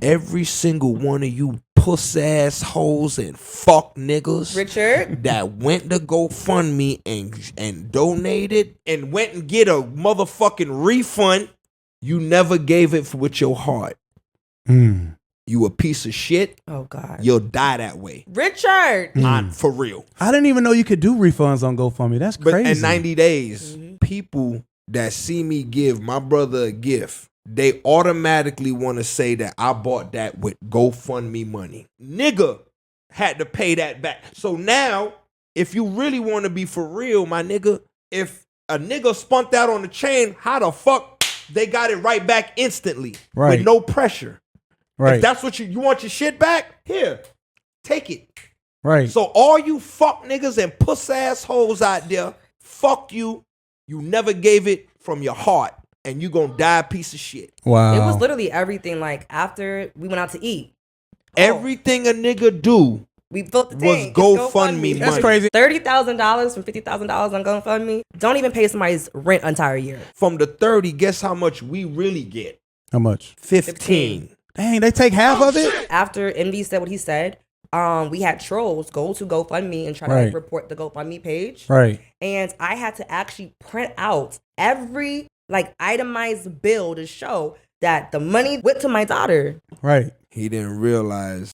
every single one of you puss ass hoes and fuck niggas, Richard, that went to GoFundMe and donated and went and get a motherfucking refund. You never gave it with your heart. You a piece of shit. Oh God, you'll die that way. Richard, For real. I didn't even know you could do refunds on GoFundMe. That's crazy. But in 90 days, people that see me give my brother a gift, they automatically want to say that I bought that with GoFundMe money. Nigga had to pay that back. So now, if you really want to be for real, my nigga, if a nigga spunked out on the chain, how the fuck they got it right back instantly with no pressure? Right. If that's what you want your shit back, here, take it. Right. So all you fuck niggas and puss assholes out there, fuck you. You never gave it from your heart. And you gonna die a piece of shit. Wow. It was literally everything. Like after we went out to eat, everything a nigga do, we built the was thing. GoFundMe money. That's crazy. $30,000 from $50,000 on GoFundMe. Don't even pay somebody's rent entire year. From the 30, guess how much we really get? How much? 15. Dang, they take half of it? After Envy said what he said, we had trolls go to GoFundMe and try to report the GoFundMe page. Right. And I had to actually print out every itemized bill to show that the money went to my daughter. Right. He didn't realize,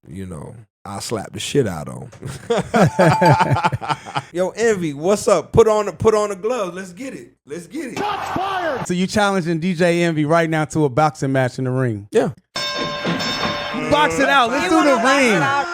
I slapped the shit out of him. Yo, Envy, what's up? Put on the gloves. Let's get it. Shots fired. So you challenging DJ Envy right now to a boxing match in the ring? Yeah. Box it out. Let's do the ring.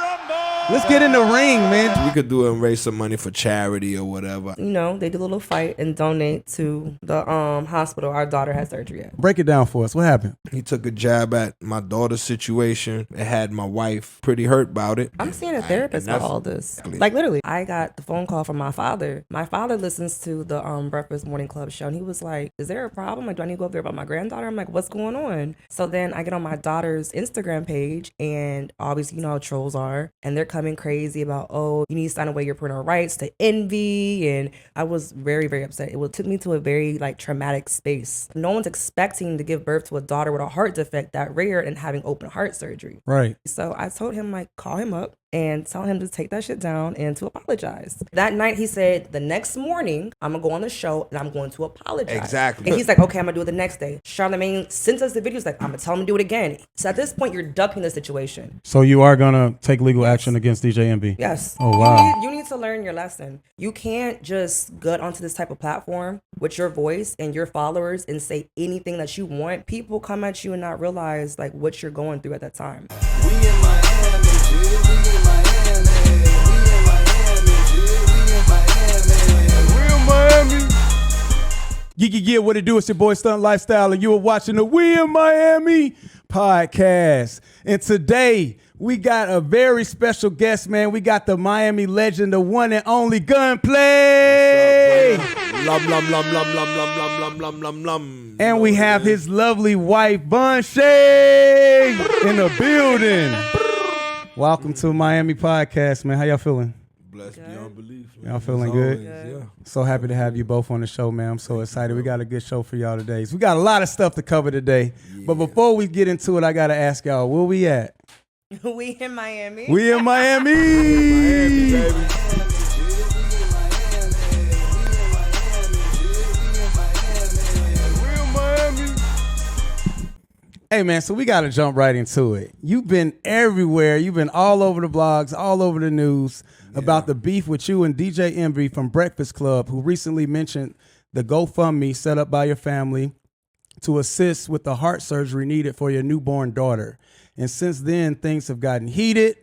Let's get in the ring, man. We could do it and raise some money for charity or whatever. They did a little fight and donate to the hospital our daughter had surgery at. Break it down for us. What happened? He took a jab at my daughter's situation. It had my wife pretty hurt about it. I'm seeing a therapist about all this. Literally, I got the phone call from my father. My father listens to the Breakfast Morning Club show, and he was like, is there a problem? Like, do I need to go up there about my granddaughter? I'm like, what's going on? So then I get on my daughter's Instagram page, and obviously, you know how trolls are, and they're coming crazy about, you need to sign away your parental rights to Envy. And I was very, very upset. It took me to a very traumatic space. No one's expecting to give birth to a daughter with a heart defect that rare and having open heart surgery. Right. So I told him, call him up and tell him to take that shit down and to apologize. That night he said, the next morning I'm gonna go on the show and I'm going to apologize. Exactly. And he's like, okay, I'm gonna do it the next day. Charlamagne sends us the videos, I'm gonna tell him to do it again. So at this point you're ducking the situation. So you are gonna take legal action against DJ Envy? Yes. Oh wow. You need to learn your lesson. You can't just gut onto this type of platform with your voice and your followers and say anything that you want. People come at you and not realize what you're going through at that time. We in Miami, we in Miami, we in Miami. Yeah, what it do? It's your boy Stunt Lifestyle, and you are watching the We in Miami podcast. And today we got a very special guest, man. We got the Miami legend, the one and only Gunplay. Lum, lum, lum, lum, lum, lum, lum, lum, lum, lum, lum. And we have his lovely wife, Vonshae, in the building. Welcome to Miami podcast, man. How y'all feeling? Blessed beyond belief. Y'all feeling good? Yeah. So happy to have you both on the show, man. I'm so excited. We got a good show for y'all today. So we got a lot of stuff to cover today. Yeah. But before we get into it, I got to ask y'all, where we at? We in Miami. We in Miami. Miami, baby. Hey, man, so we got to jump right into it. You've been everywhere. You've been all over the blogs, all over the news about the beef with you and DJ Envy from Breakfast Club, who recently mentioned the GoFundMe set up by your family to assist with the heart surgery needed for your newborn daughter. And since then, things have gotten heated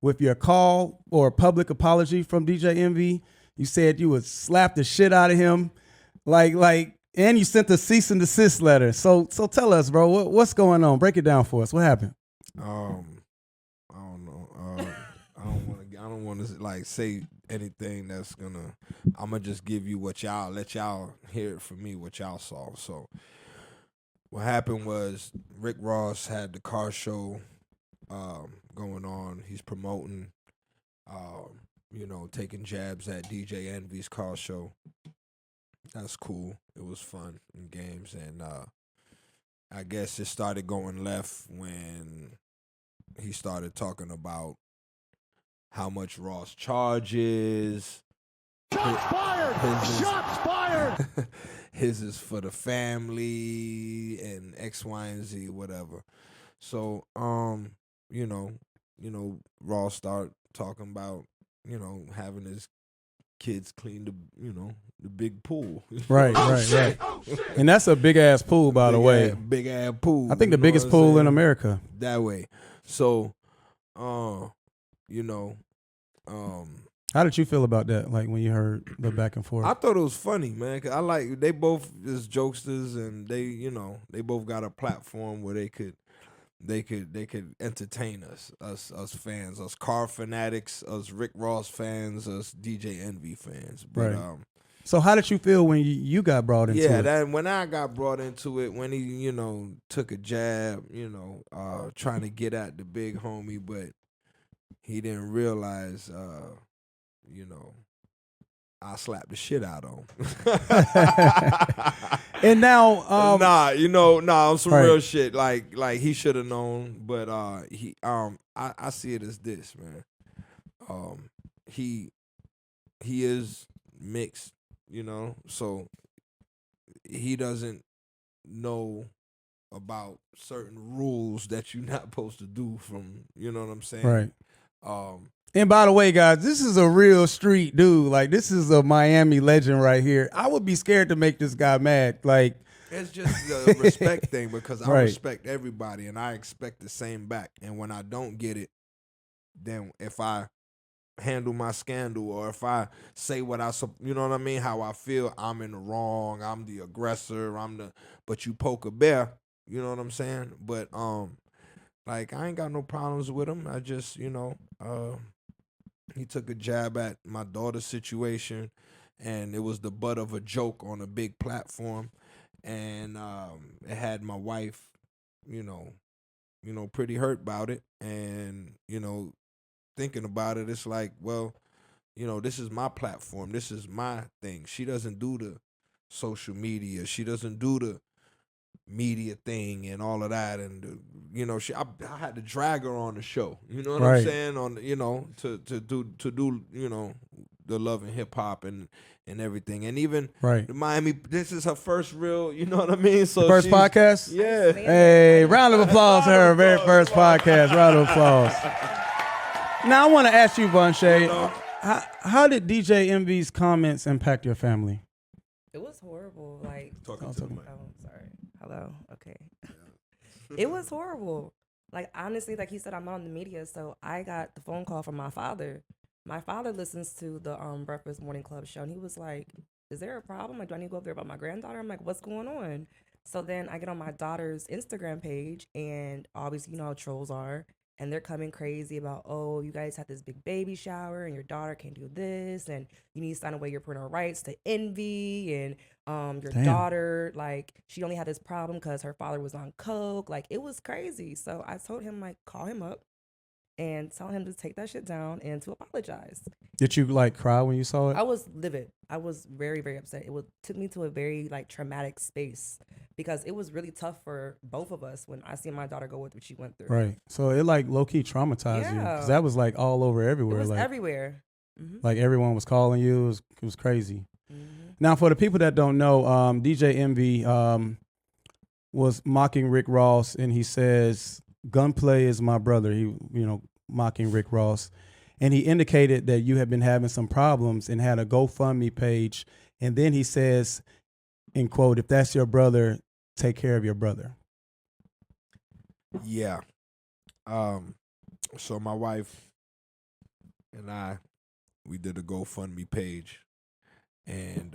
with your call or public apology from DJ Envy. You said you would slap the shit out of him. And you sent a cease and desist letter. So tell us, bro, what's going on? Break it down for us. What happened? I don't know. I don't want to say anything that's gonna. I'm gonna just give you let y'all hear it from me, what y'all saw. So what happened was Rick Ross had the car show going on. He's promoting, taking jabs at DJ Envy's car show. That's cool. It was fun in games, and I guess it started going left when he started talking about how much Ross charges. Shots fired! Shots fired! His is for the family and X, Y, and Z, whatever. So, Ross start talking about, having his kids clean the big pool. Right. And that's a big ass pool, by the way. Big ass pool. I think the biggest pool in America. That way. So, how did you feel about that? Like when you heard the back and forth? I thought it was funny, man. 'Cause they both is jokesters, and they both got a platform where they could entertain us fans, us car fanatics, us Rick Ross fans, us DJ Envy fans. But right. So how did you feel when you got brought into it? Yeah, when I got brought into it, when he took a jab, trying to get at the big homie, but he didn't realize, I slapped the shit out of him. And now, on some right. real shit. Like he should have known, but I see it as this, man. He is mixed, so he doesn't know about certain rules that you're not supposed to do from, you know what I'm saying? Right. And by the way, guys, this is a real street dude. Like, this is a Miami legend right here. I would be scared to make this guy mad. Like, it's just a respect thing, because I right. respect everybody and I expect the same back. And when I don't get it, then if I handle my scandal or if I say what you know what I mean, how I feel, I'm in the wrong, I'm the aggressor, but you poke a bear, you know what I'm saying? But like, I ain't got no problems with him. I just, he took a jab at my daughter's situation, and it was the butt of a joke on a big platform, and it had my wife, pretty hurt about it, and thinking about it, it's like, well, this is my platform, this is my thing. She doesn't do the social media, she doesn't do the media thing and all of that, and I had to drag her on the show, you know what right. I'm saying, on to do the Love and Hip Hop and everything, and even right. the Miami, this is her first real, you know what I mean, so first podcast. Yeah. Hey, round of applause to her very first podcast. Round of applause. Now I want to ask you, Vonshae, how did DJ Envy's comments impact your family? It was horrible. Like, Talking to the mic. Oh, sorry. Hello. Okay. It was horrible. Like, honestly, like he said, I'm on the media, so I got the phone call from my father. My father listens to the Breakfast Morning Club show, and he was like, "Is there a problem? Like, do I need to go up there about my granddaughter?" I'm like, "What's going on?" So then I get on my daughter's Instagram page, and obviously, you know how trolls are. And they're coming crazy about, oh, you guys had this big baby shower and your daughter can't do this, and you need to sign away your parental rights to Envy, and your daughter, like, she only had this problem because her father was on coke. Like, it was crazy. So I told him, like, call him up and tell him to take that shit down and to apologize. Did you like cry when you saw it? I was livid. I was very, very upset. Took me to a very like traumatic space because it was really tough for both of us when I seen my daughter go with what she went through. Right. So it like low key traumatized you, because that was like all over everywhere. It was like everywhere. Mm-hmm. Like everyone was calling you. It was crazy. Mm-hmm. Now, for the people that don't know, DJ Envy was mocking Rick Ross, and he says, "Gunplay is my brother." He, mocking Rick Ross. And he indicated that you had been having some problems and had a GoFundMe page. And then he says, in quote, "If that's your brother, take care of your brother." Yeah. So my wife and we did a GoFundMe page. And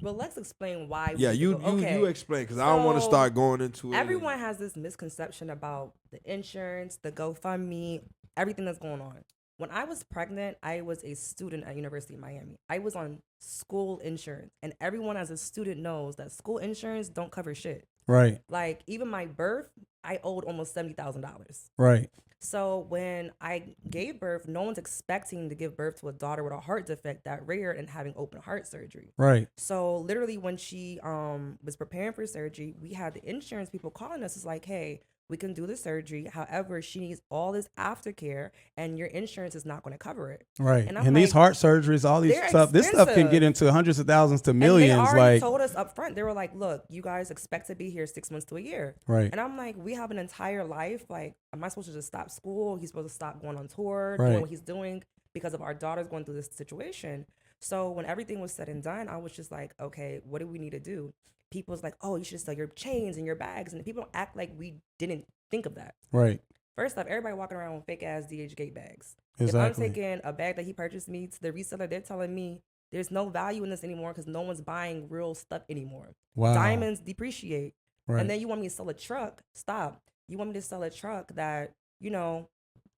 well, let's explain why. Yeah, you explain, because I don't want to start going into it. Everyone has this misconception about the insurance, the GoFundMe, everything that's going on. When I was pregnant, I was a student at University of Miami. I was on school insurance, and everyone as a student knows that school insurance don't cover shit. Right. Like, even my birth, I owed almost $70,000. Right. So when I gave birth, no one's expecting to give birth to a daughter with a heart defect that rare and having open heart surgery. Right. So literally when she was preparing for surgery, we had the insurance people calling us. It's like, hey, We can do the surgery. However, she needs all this aftercare, and your insurance is not going to cover it. Right. And, And these heart surgeries, all these they're stuff, this stuff can expensive. get into hundreds of thousands to And millions. they already Like, told us up front. They were like, look, you guys expect to be here 6 months to a year. right. And I'm like, we have an entire life. Like, am I supposed to just stop school? He's supposed to stop going on tour, Right. doing what he's doing because of our daughters going through this situation. So when everything was said and done, I was just like, okay, what do we need to do? People's like, oh, you should sell your chains and your bags. And people act like we didn't think of that. Right. First off, everybody walking around with fake ass DH Gate bags. Exactly. If I'm taking a bag that he purchased me to the reseller, they're telling me there's no value in this anymore because no one's buying real stuff anymore. Wow. Diamonds depreciate. Right. And then you want me to sell a truck? Stop. You want me to sell a truck that,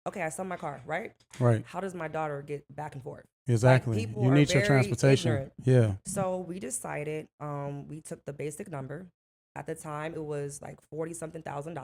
okay, I sell my car, right? Right. How does my daughter get back and forth? Exactly. Like, people You are need your very transportation. ignorant. Yeah. So we decided, we took the basic number. At the time, it was like $40-something thousand,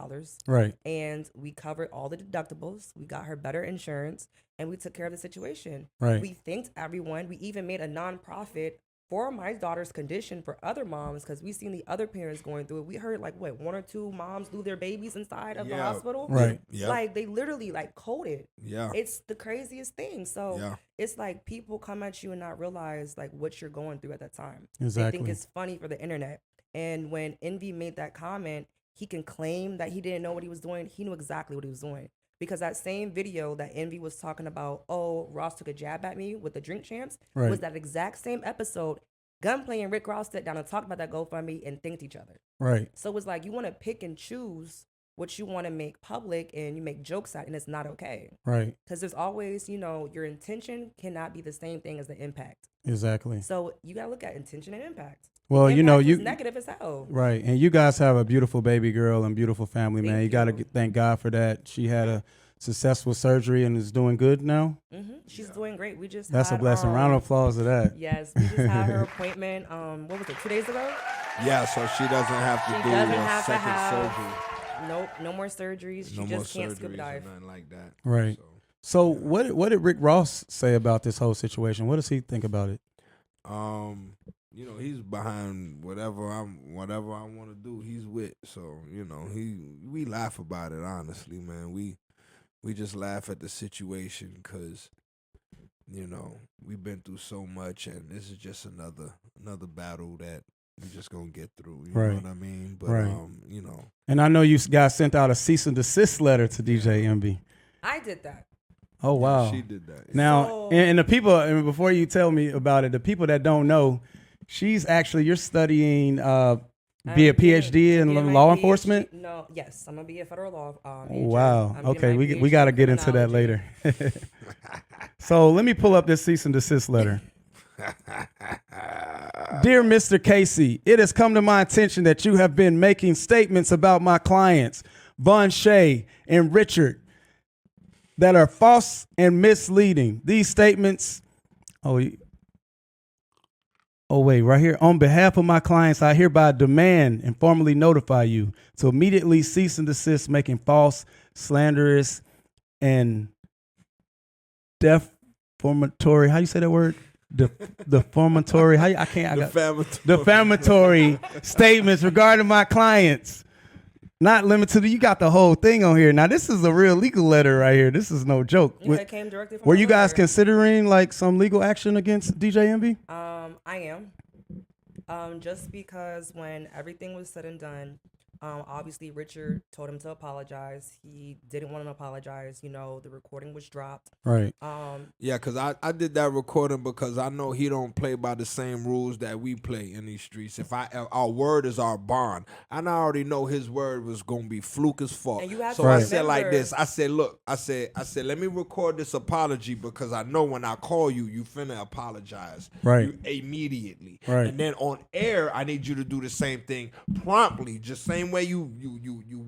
Right. and we covered all the deductibles. We got her better insurance, and we took care of the situation. Right. We thanked everyone. We even made a nonprofit for my daughter's condition for other moms because we seen the other parents going through it. We heard like one or two moms lose their babies inside of the hospital. Right. Yeah. Like they literally like coded. Yeah. It's the craziest thing. So Yeah. it's like people come at you and not realize like what you're going through at that time. Exactly. They think it's funny for the internet. And when Envy made that comment, he can claim that he didn't know what he was doing. He knew exactly what he was doing. Because that same video that Envy was talking about, oh, Ross took a jab at me with the Drink Champs, Right. was that exact same episode. Gunplay and Rick Ross sat down and talked about that GoFundMe and thanked each other. Right. So it was like you want to pick and choose what you want to make public and you make jokes at, and it's not okay. Right. Because there's always, your intention cannot be the same thing as the impact. Exactly. So you got to look at intention and impact. Well, Impact is negative as hell. Right. And you guys have a beautiful baby girl and beautiful family, man. Thank You got to you. thank God for that. She had a successful surgery and is doing good now. She's doing great. We just That's a had, blessing. Round of applause to that. Yes, we just had her appointment. What was it? 2 days ago. Yeah, so she doesn't have to She do doesn't a have to second have- surgery. Nope, no more surgeries. She No more just can't scuba surgeries or dive. nothing like that. Right. So what did Rick Ross say about this whole situation? What does he think about it? He's behind whatever I want to do. He's with, so we laugh about it. Honestly, man, we just laugh at the situation because we've been through so much, and this is just another battle that we're just gonna get through. You know what I mean? But Right. And I know you guys sent out a cease and desist letter to DJ MB. I did that. Oh wow. She did that. Now, So- and the people, and before you tell me about it, the people that don't know, you're studying, be a PhD in Getting my law PhD enforcement. No, yes, I'm gonna be a federal law. Wow. Major. I'm getting Okay, my we PhD got to in get into that criminology. later. So let me pull up this cease and desist letter. Dear Mr. Casey, it has come to my attention that you have been making statements about my clients, Vonshae and Richard, that are false and misleading. These statements, wait, right here. On behalf of my clients, I hereby demand and formally notify you to immediately cease and desist making false, slanderous, and defamatory. How you say that word? Defamatory. Defamatory statements regarding my clients. Not limited to, you got the whole thing on here. Now, this is a real legal letter right here. This is no joke. Yeah, it came directly from Were my you guys lawyer. considering like some legal action against DJ MB? I am. Just because when everything was said and done, obviously Richard told him to apologize. He didn't want to apologize. The recording was dropped. Right. Yeah, because I did that recording because I know he don't play by the same rules that we play in these streets. If our word is our bond, and I already know his word was gonna be fluke as fuck. And you have So to I remember- said like this. I said, look, I said, let me record this apology because I know when I call you, you finna apologize. Right. Immediately. Right. And then on air, I need you to do the same thing promptly, just same way you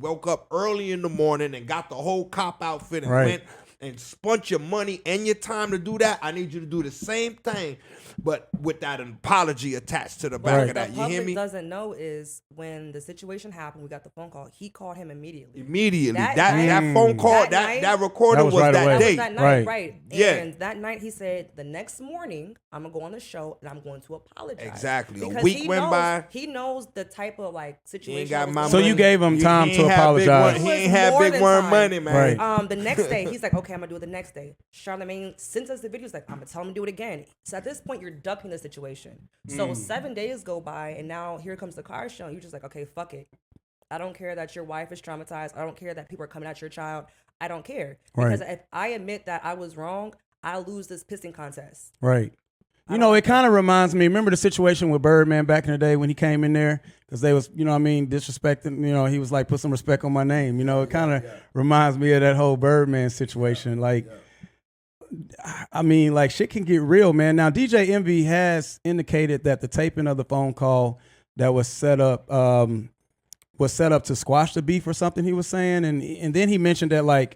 woke up early in the morning and got the whole cop outfit and Right. went and spent your money and your time to do that, I need you to do the same thing, but with that apology attached to the back of that. You hear me? What doesn't know is when the situation happened, we got the phone call. He called him immediately. That phone call, that recording was right that away. day. That night, right? Yeah. And that night he said, the next morning I'm gonna go on the show and I'm going to apologize. Exactly. Because a week went by. He knows the type of like situation. got my So you gave him time to apologize. He ain't had big worm money, man. Right. The next day, he's like, okay, I'm gonna do it the next day. Charlamagne sends us the video. He's like, I'm gonna tell him to do it again. So at this point, you're ducking the situation. So 7 days go by, and now here comes the car show. You're just like, okay, fuck it. I don't care that your wife is traumatized. I don't care that people are coming at your child. I don't care. Because if I admit that I was wrong, I'll lose this pissing contest. Right. You know, it kind of reminds me, remember the situation with Birdman back in the day when he came in there? Because they was, disrespecting, he was like, put some respect on my name. It kind of reminds me of that whole Birdman situation. Shit can get real, man. Now, DJ Envy has indicated that the taping of the phone call that was set up to squash the beef or something, he was saying. And then he mentioned that,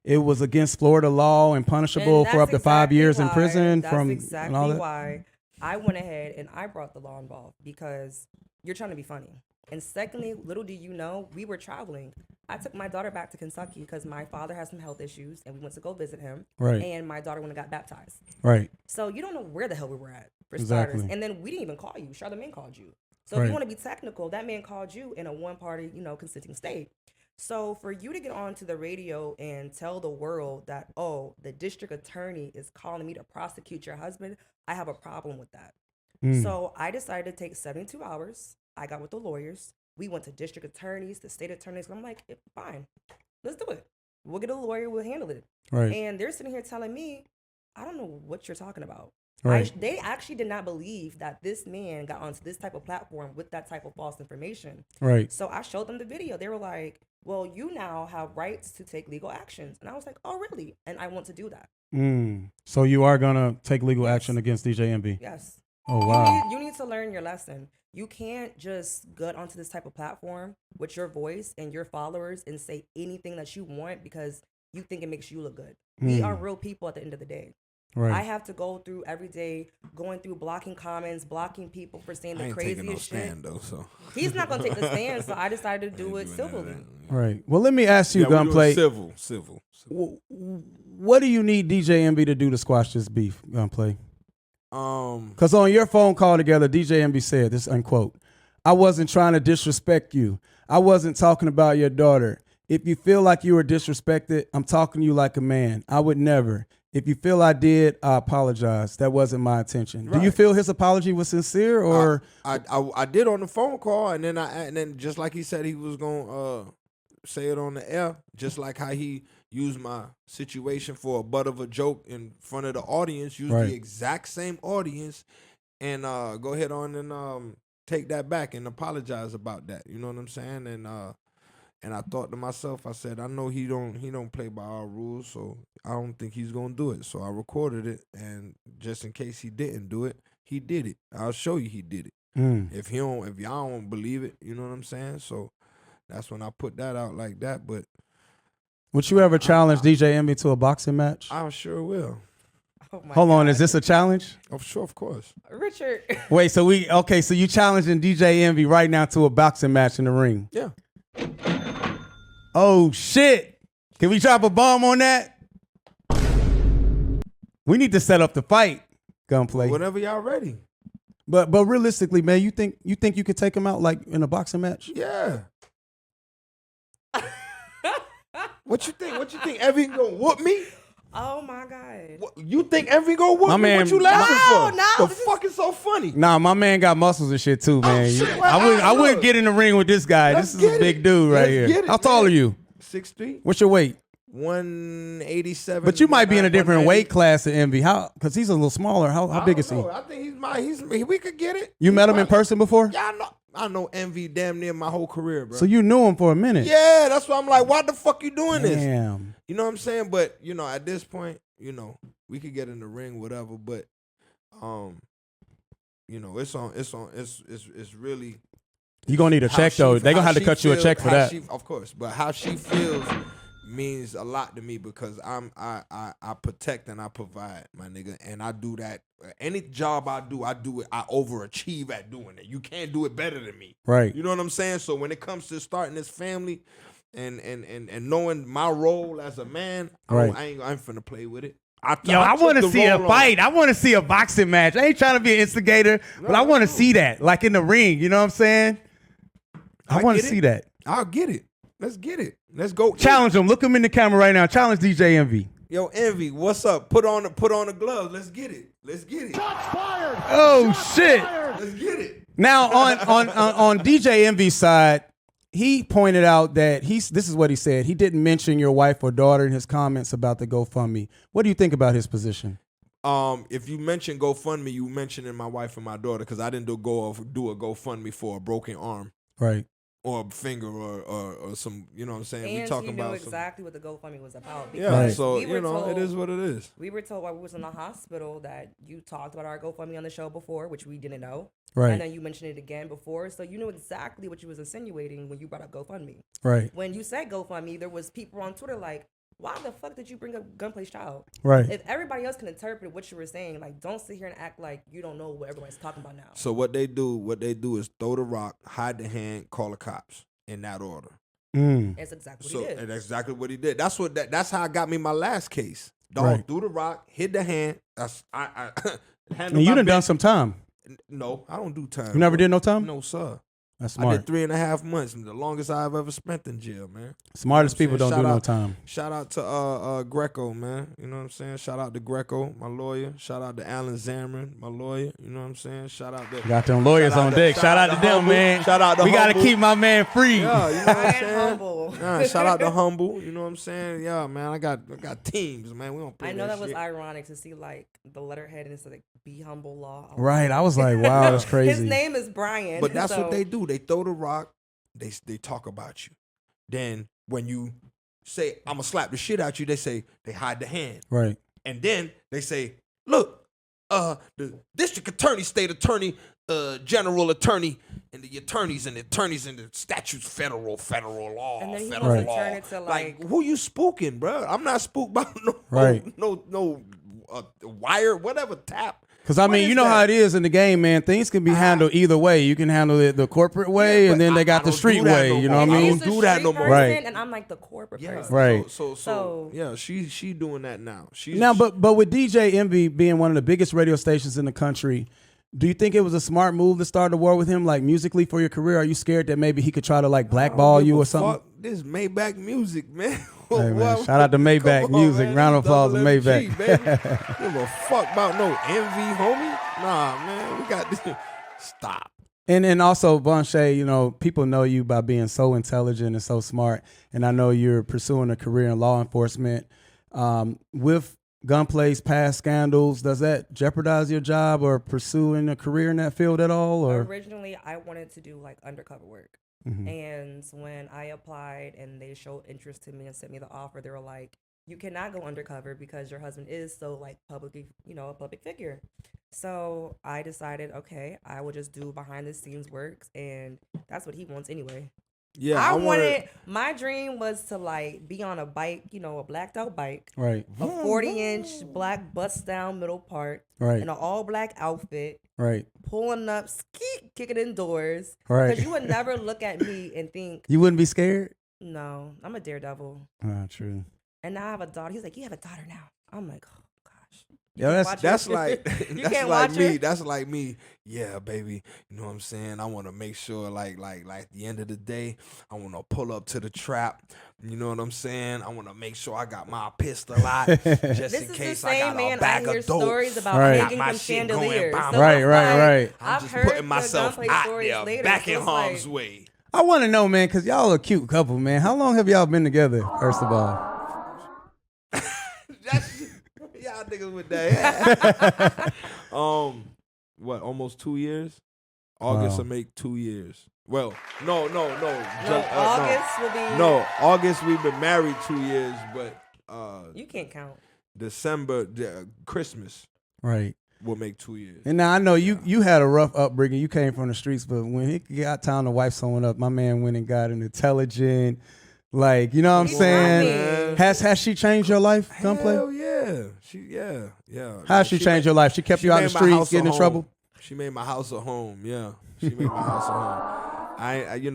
it was against Florida law and punishable for up to 5 years in prison. That's exactly why I went ahead and I brought the law involved, because you're trying to be funny. And secondly, little do you know, we were traveling. I took my daughter back to Kentucky because my father has some health issues and we went to go visit him. Right. And my daughter went and got baptized. Right. So you don't know where the hell we were at, for Exactly. starters. And then we didn't even call you. Charlamagne called you. So if you want to be technical, that man called you in a one-party, consenting state. So for you to get onto the radio and tell the world that, oh, the district attorney is calling me to prosecute your husband, I have a problem with that. So I decided to take 72 hours. I got with the lawyers. We went to district attorneys, the state attorneys. I'm like, fine, let's do it. We'll get a lawyer. We'll handle it. Right. And they're sitting here telling me, I don't know what you're talking about. Right. They actually did not believe that this man got onto this type of platform with that type of false information. Right. So I showed them the video. They were like, well, you now have rights to take legal actions. And I was like, oh, really? And I want to do that. So you are going to take legal action against DJ MB? Yes. Oh, wow. You need to learn your lesson. You can't just get onto this type of platform with your voice and your followers and say anything that you want because you think it makes you look good. We are real people at the end of the day. Right. I have to go through every day, going through blocking comments, blocking people for saying the craziest shit. Stand, though, so. He's not going to take the stand, so I decided to do it civilly. Right. Well, let me ask you, Gunplay. Civil. What do you need DJ MB to do to squash this beef, Gunplay? Because on your phone call together, DJ MB said, this unquote, I wasn't trying to disrespect you. I wasn't talking about your daughter. If you feel like you were disrespected, I'm talking to you like a man. I would never. If you feel I did, I apologize. That wasn't my intention. Right. Do you feel his apology was sincere, or I did on the phone call, and then just like he said he was gonna say it on the air, just like how he used my situation for a butt of a joke in front of the audience, use the exact same audience, and go ahead on and take that back and apologize about that. You know what I'm saying? And I thought to myself, I said, I know he don't play by our rules, so I don't think he's gonna do it. So I recorded it, and just in case he didn't do it, he did it. I'll show you he did it. If y'all don't believe it, you know what I'm saying? So that's when I put that out like that. But would you ever challenge DJ MB to a boxing match? I sure will. Oh my Hold on, God. is this a challenge? Oh, sure, of course. Richard. Wait, so you challenging DJ MB right now to a boxing match in the ring? Yeah. Oh shit! Can we drop a bomb on that? We need to set up the fight, Gunplay. Whenever y'all ready. But realistically, man, you think you could take him out like in a boxing match? Yeah. What you think? What you think? Evie gonna whoop me? Oh my God. What, you think Evie gonna whoop My me? man- What you laughing for? No, The fuck is so funny? Nah, my man got muscles and shit too, man. shit, well, I wouldn't look. get in the ring with this guy. Let's This is a get big it. dude right Let's here. get it, How tall man. are you? 6'3", What's your weight? 187. But you might be in a different 190. weight class than Envy. How? Because he's a little smaller. How big is he? I think we could get it. You met him in person before? Yeah, I know Envy damn near my whole career, bro. So you knew him for a minute? Yeah, that's why I'm like, why the fuck you doing this? Damn. You know what I'm saying? But at this point, we could get in the ring, whatever. But it's really. You gonna need a check though. They gonna have to cut you a check for that. Of course, but how she feels means a lot to me because I protect and I provide, my nigga, and I do that. Any job I do it. I overachieve at doing it. You can't do it better than me, Right. You know what I'm saying? So when it comes to starting this family, and knowing my role as a man, Right. I ain't finna play with it. I want to took the see a role on. fight. I want to see a boxing match. I ain't trying to be an instigator, but I want to see that, like in the ring. You know what I'm saying? I want to see that. I'll get it. Let's get it. Let's go. Challenge him. Look him in the camera right now. Challenge DJ Envy. Yo, Envy, what's up? Put on the gloves. Let's get it. Let's get it. Shots fired. Oh Shots shit! fired. Let's get it. Now on DJ Envy's side, he pointed out that this is what he said. He didn't mention your wife or daughter in his comments about the GoFundMe. What do you think about his position? If you mention GoFundMe, you mentioning my wife and my daughter because I didn't do a GoFundMe for a broken arm. Right. Or a finger or some, you know what I'm saying? And we talking you know about exactly what the GoFundMe was about. Yeah, Right. so, we were it is what it is. We were told while we was in the hospital that you talked about our GoFundMe on the show before, which we didn't know. Right. And then you mentioned it again before. So you knew exactly what you was insinuating when you brought up GoFundMe. Right. When you said GoFundMe, there was people on Twitter like, why the fuck did you bring up Gunplay's child? Right. If everybody else can interpret what you were saying, like, don't sit here and act like you don't know what everybody's talking about now. So what they do is throw the rock, hide the hand, call the cops in that order. That's exactly what he did. And that's exactly what he did. That's how I got me my last case. Dog Right. threw the rock, hit the hand. I And you done some time. No, I don't do time. You never did no time? No, sir. That's I smart. did 3.5 months, the longest I've ever spent in jail, man. Smartest You know people what I'm don't do saying? no time. Shout out to Greco, man. You know what I'm saying? Shout out to Greco, my lawyer. Shout out to Alan Zamrin, my lawyer. You know what I'm saying? Shout out to Got them lawyers on deck. Shout out to them, Humble. man. Shout out to We got to Humble. keep my man free. Yeah, you know what I'm And saying? humble. Yeah, shout out to Humble. You know what I'm saying? Yeah, man. I got teams, man. We don't play I know that was shit. ironic to see like the letterhead and it's like Be Humble Law. Right. I was like, wow, that's crazy. His name is Brian. But that's so- what they do. They throw the rock. They talk about you. Then when you say I'm gonna slap the shit out you, they hide the hand. Right. And then they say, look, the district attorney, state attorney, general attorney, and the attorneys and the statutes, federal law, And then he federal wants to law. turn it to, like- who you spooking, bro? I'm not spooked about Right. no wire, whatever tap. Because, I What mean, is you know that? how it is in the game, man. Things can be handled either way. You can handle it the corporate way, Yeah, and then but they I got the don't street do that way. no You know more. what I I mean? don't do that no more. Right. And I'm like the corporate Yeah, person. Right. So yeah, she doing that now. She's Now, but with DJ Envy being one of the biggest radio stations in the country, do you think it was a smart move to start a war with him, like musically for your career? Are you scared that maybe he could try to like blackball you or something? Fuck this Maybach music, man. Hey, man, shout out to Maybach Come on, music. man. Round of applause to Double MG, Maybach. baby. Give a fuck about no envy, homie. Nah, man, we got this. Stop. And also, Vonshae, you know, people know you by being so intelligent and so smart. And I know you're pursuing a career in law enforcement. With Gunplay's past scandals, does that jeopardize your job or pursuing a career in that field at all? Or Originally, I wanted to do like undercover work. Mhm. And when I applied and they showed interest to me and sent me the offer, they were like, you cannot go undercover because your husband is so like publicly, you know, a public figure. So I decided, okay, I will just do behind the scenes work. And that's what he wants anyway. Yeah, I wanted, my dream was to like be on a bike, you know, a blacked out bike, right, a 40-inch black bust down middle part, right, in an all black outfit, right, pulling up, kicking indoors. right. Because you would never look at me and think, You wouldn't be scared? no, I'm a daredevil. Ah, true. And now I have a daughter. He's like, you have a daughter now. I'm like, oh gosh. Yeah, That's like You that's can't like watch me. her? That's like me. Yeah, baby. You know what I'm saying? I want to make sure, like at the end of the day, I want to pull up to the trap. You know what I'm saying? I want to make sure I got my pistol out just This in is the case I same got man a bag I hear of dope. stories about Right. hanging Got my from shit going, chandeliers. bam, So Right, it's right, like, right. I'm I've just heard putting the myself Gunplay out stories there, later, back so in it's harm's like, way. I want to know, man, because y'all a cute couple, man. How long have y'all been together, first of all? Y'all niggas with that. What? Almost 2 years. August Wow. will make 2 years. Well, no. No, August will be. No, August we've been married 2 years, but You can't count. December, Christmas Right. will make 2 years. And now I know you had a rough upbringing. You came from the streets, but when he got time to wipe someone up, my man went and got an intelligent, Like, you know what I'm He saying? got me. Has she changed your life, Gunplay? Hell yeah. Yeah. How's she changed your life? She kept you out in the made my streets, house a getting in home. trouble? She made my house a home. Yeah. She made my house a home. You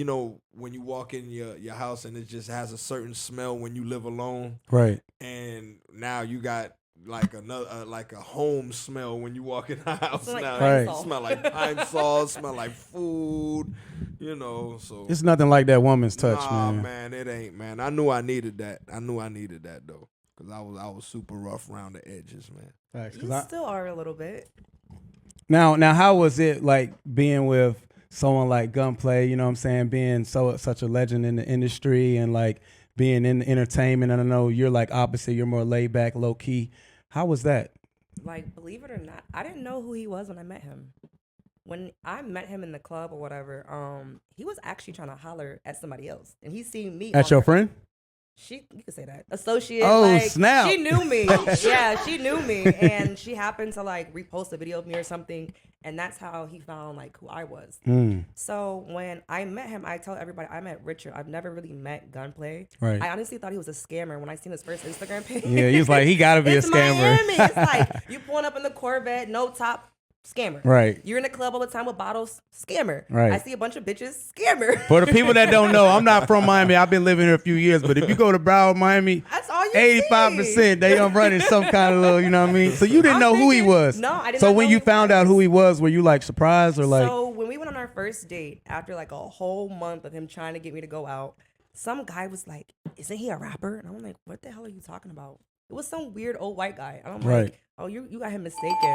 know when you walk in your house and it just has a certain smell when you live alone. Right. And now you got like another like a home smell when you walk in the house Like now. pine Right. salt. Smell like pine salt, smell like food, so It's nothing like that woman's touch, nah, man. it ain't, man. I knew I needed that. Though. Cause I was super rough around the edges, man. Facts, 'cause You still are a little bit. Now, how was it like being with someone like Gunplay? You know what I'm saying? Being such a legend in the industry and like being in entertainment. And I know you're like opposite. You're more laid back, low key. How was that? Like, believe it or not, I didn't know who he was when I met him. When I met him in the club or whatever, he was actually trying to holler at somebody else, and he seen me. At your friend? You could say that. Associate. Oh, like, snap. She knew me. Yeah, she knew me, and she happened to like repost a video of me or something, and that's how he found like who I was. So when I met him, I tell everybody I met Richard. I've never really met Gunplay. Right. I honestly thought he was a scammer when I seen his first Instagram page. Yeah, he was like, he gotta be It's a scammer. Miami. It's like you pulling up in the Corvette, no top. Scammer. Right. You're in the club all the time with bottles. Scammer. Right. I see a bunch of bitches. Scammer. For the people that don't know, I'm not from Miami. I've been living here a few years, but if you go to Broward, Miami, That's all you 85% see. they don't run in some kind of little, you know what I mean? So you didn't I'm know who he thinking- was. No, I didn't So know when who you he found was. out who he was, were you like surprised or like? So when we went on our first date, after like a whole month of him trying to get me to go out, some guy was like, "Isn't he a rapper?" And I'm like, "What the hell are you talking about?" It was some weird old white guy. And I'm Right. like, "Oh, you got him mistaken."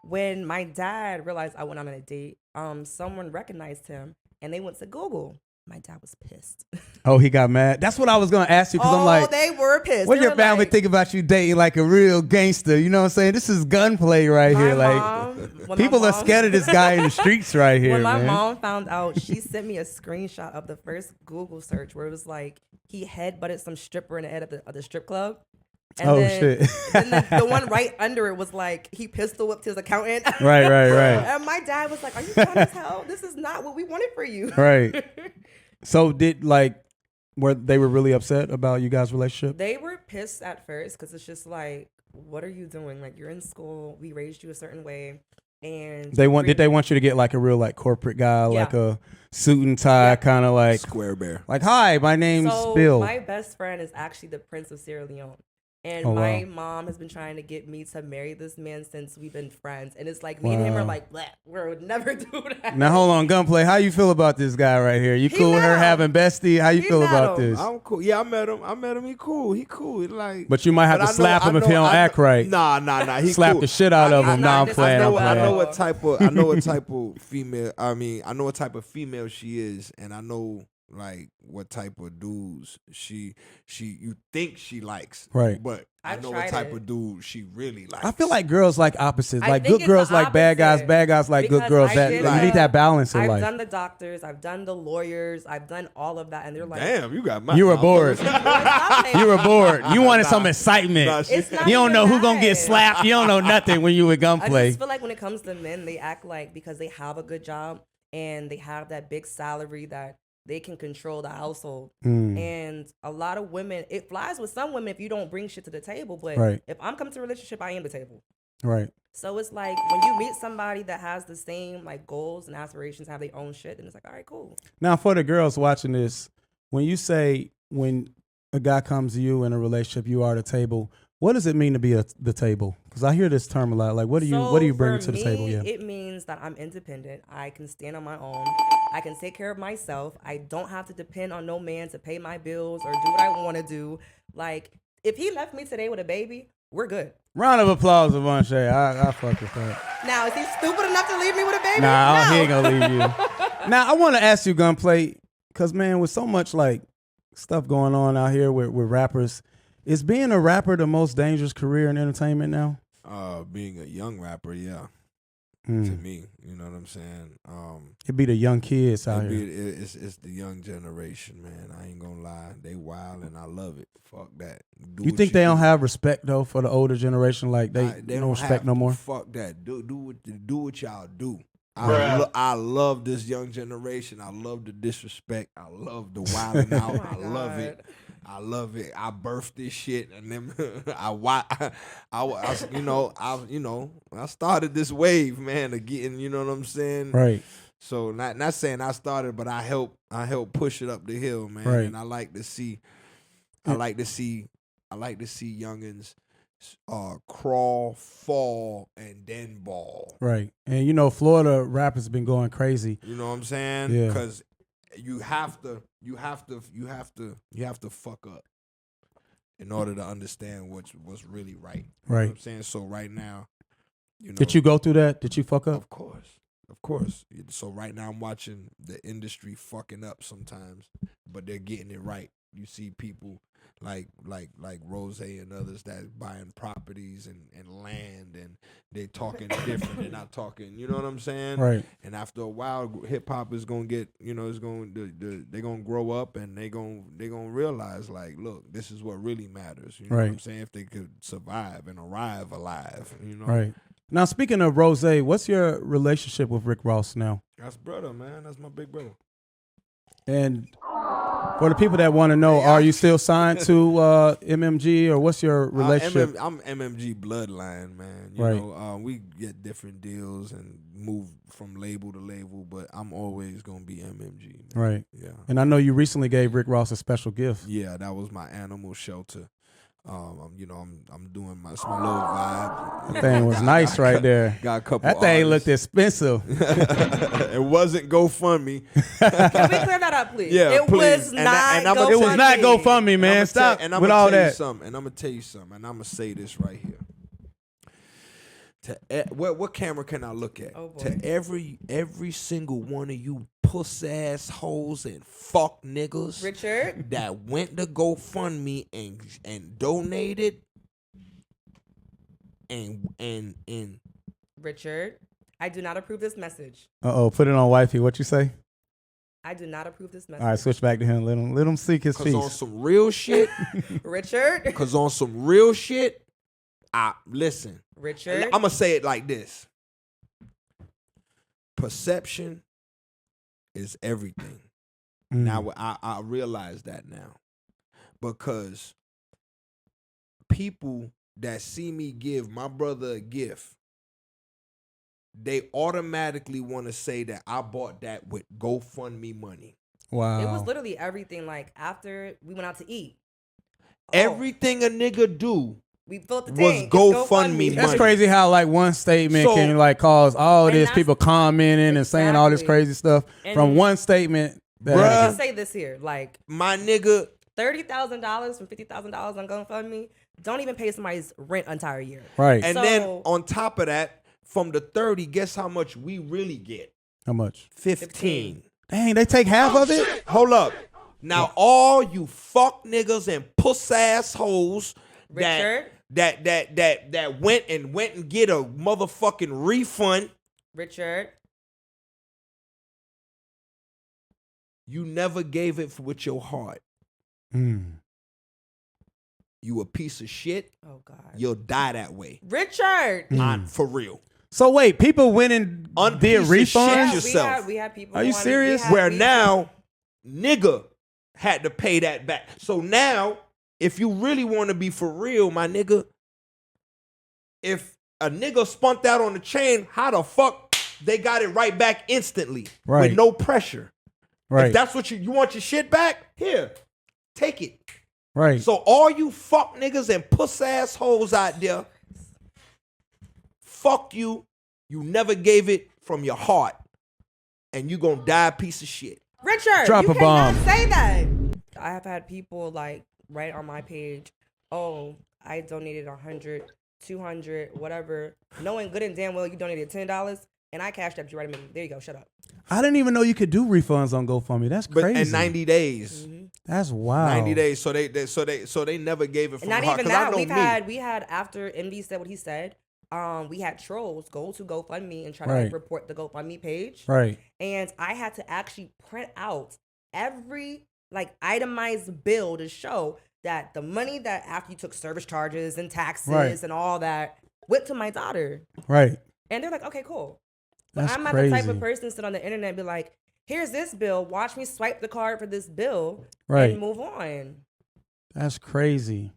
When my dad realized I went on a date, someone recognized him and they went to Google. My dad was pissed. Oh, he got mad. That's what I was gonna ask you because I'm like, they were pissed. what They your were family like, think about you dating like a real gangster? You know what I'm saying? This is Gunplay right my here. Like mom- when people my are mom- scared of this guy in the streets right here, When my man. mom found out, she sent me a screenshot of the first Google search where it was like he headbutted some stripper in the head of the strip club. And Oh, then, shit. then the one right under it was like he pistol whipped his accountant. Right. And my dad was like, "Are you dumb as hell? This is not what we wanted for you." Right. So they were really upset about you guys' relationship? They were pissed at first because it's just like, what are you doing? Like, you're in school. We raised you a certain way. And Did they want you to get like a real like corporate guy, like a suit and tie kind of like Square bear. like, hi, my name's So Bill. my best friend is actually the Prince of Sierra Leone. And Oh, my wow. mom has been trying to get me to marry this man since we've been friends. And it's like me and him are like, bleh, we would never do that. Now hold on, Gunplay. How you feel about this guy right here? You He cool with her met him. having bestie? How you He feel met about him. this? I'm cool. Yeah, I met him. He cool. Like, But you might have but to I know- slap him I if he know- don't I act know- right. Nah. He Slap cool. the shit out of him. Nah, I'm I playing. I'm know- playing. I know what type of female. I mean, I know what type of female she is, and I know like what type of dudes you think she likes. Right. But I I've know what tried type it. of dude she really likes. I feel like girls like opposites. I Like think good it's girls the like bad guys. opposite. Bad guys like good Because girls. I That did, you need that balance in I've life. done the doctors, I've done the lawyers, I've done all of that. And they're like, damn, you got my. You were bored. You were bored. You wanted some Nah, excitement. she- It's not You don't even know who gonna get that. slapped. You don't know nothing when you with I Gunplay. just feel like when it comes to men, they act like because they have a good job and they have that big salary that they can control the household. And a lot of women, it flies with some women if you don't bring shit to the table. But Right. if I'm coming to a relationship, I am the table. Right. So it's like when you meet somebody that has the same like goals and aspirations, have their own shit, then it's like, all right, cool. Now, for the girls watching this, when you say when a guy comes to you in a relationship, you are the table. What does it mean to be the table? Because I hear this term a lot. Like, what do you bring for to the table? me, Yeah. It means that I'm independent. I can stand on my own. I can take care of myself. I don't have to depend on no man to pay my bills or do what I want to do. Like, if he left me today with a baby, we're good. Round of applause to Vonshae. I fuck with that. Now, is he stupid enough to leave me with a baby? Nah, no. he ain't gonna leave you. Now, I want to ask you, Gunplay, because man, with so much like stuff going on out here with rappers, is being a rapper the most dangerous career in entertainment now? Being a young rapper, yeah. To me, you know what I'm saying. It'd be the young kids out here. It's the young generation, man. I ain't gonna lie, they wild and I love it. Fuck that. Do You what think they don't do. have respect though for the older generation? Like they don't respect have no to. more. Fuck that. Do what y'all do. I love this young generation. I love the disrespect. I love the wilding out. Oh my I love God. it. I love it. I birthed this shit, and then I started this wave, man, of getting, you know what I'm saying? Right. So not saying I started, but I helped push it up the hill, man. Right. And I like to see youngins crawl, fall, and then ball. Right. And you know, Florida rap has been going crazy. You know what I'm saying? Yeah. Because you have to fuck up in order to understand what's really right. You know what I'm saying? So right now, you know, Did you go through that? Did you fuck up? Of course. So right now I'm watching the industry fucking up sometimes, but they're getting it right. You see people like Rose and others that buying properties and land, and they talking different. They're not talking, you know what I'm saying? Right. And after a while, hip hop is gonna get, you know, they're gonna grow up, and they're gonna realize, like, look, this is what really matters. You know what I'm saying? If they could survive and arrive alive, you know. Right. Now, speaking of Rose, what's your relationship with Rick Ross now? That's brother, man. That's my big brother. And for the people that want to know, are you still signed to MMG, or what's your relationship? I'm MMG bloodline, man. You Right. know, we get different deals and move from label to label, but I'm always gonna be MMG. Man. Right. Yeah. And I know you recently gave Rick Ross a special gift. Yeah, that was my animal shelter. You know, I'm doing it's my little vibe. That thing was nice right there. Got a couple. That thing looked artists. expensive. It wasn't GoFundMe. Can we clear that up, please? Yeah, it please. was And not GoFundMe. It was not GoFundMe, And man. I'ma Stop and I'm with gonna all tell you that. something, and I'm gonna tell you something, and I'm gonna say this right here. What camera can I look at? Oh, boy. To every single one of you puss ass hoes and fuck niggas Richard. that went to GoFundMe and donated and Richard, I do not approve this message. Put it on wifey. What you say? I do not approve this message. All right, switch back to him. Let him seek his cause on peace. some real shit. Richard. Cause on some real shit, listen. Richard. I'm gonna say it like this: perception is everything. Now I realize that now, because people that see me give my brother a gift, they automatically want to say that I bought that with GoFundMe money. Wow. It was literally everything. Like, after we went out to eat, Everything a nigga do we filled the was tank. It's GoFundMe That's money. crazy how like one statement So- can like cause all And this that's- people commenting and saying all this Exactly. crazy stuff And- from one statement. That Bruh. Let's just say this here, like My nigga, $30,000 from $50,000 on GoFundMe. Don't even pay somebody's rent an entire year. Right. and So- then on top of that, from the 30, guess how much we really get? How much? 15. Dang, they take half of it? Hold up. Now all you fuck niggas and puss ass hoes Richard. that went and get a motherfucking refund. Richard. You never gave it with your heart. You a piece of shit. Oh God. You'll die that way. Richard. For real. So wait, people went and did Unpiece of shit refunds? yourself. We had people. Are you on- serious? we had Where people- now, nigga had to pay that back. So now, if you really want to be for real, my nigga, if a nigga spunked out on the chain, how the fuck they got it right back instantly Right. with no pressure? Right. If that's what you want your shit back, here, take it. Right. So all you fuck niggas and puss ass hoes out there, fuck you. You never gave it from your heart, and you gonna die a piece of shit. Richard, Drop you a bomb. cannot say that. I have had people like write on my page, oh, I donated 100, 200, whatever, knowing good and damn well you donated $10, and I cashed up you right a minute. There you go. Shut up. I didn't even know you could do refunds on GoFundMe. That's But crazy. in 90 days, That's wild. 90 days. So they never gave it from And not the heart. even 'Cause I that. know We had after Envy said what he said. We had trolls go to GoFundMe and try to Right. like, report the GoFundMe page. Right. And I had to actually print out every like itemized bill to show that the money that after you took service charges and taxes Right. and all that went to my daughter. Right. And they're like, okay, cool. That's I'm not crazy. the type of person to sit on the internet and be like, here's this bill. Watch me swipe the card for this bill Right. and move on. That's crazy.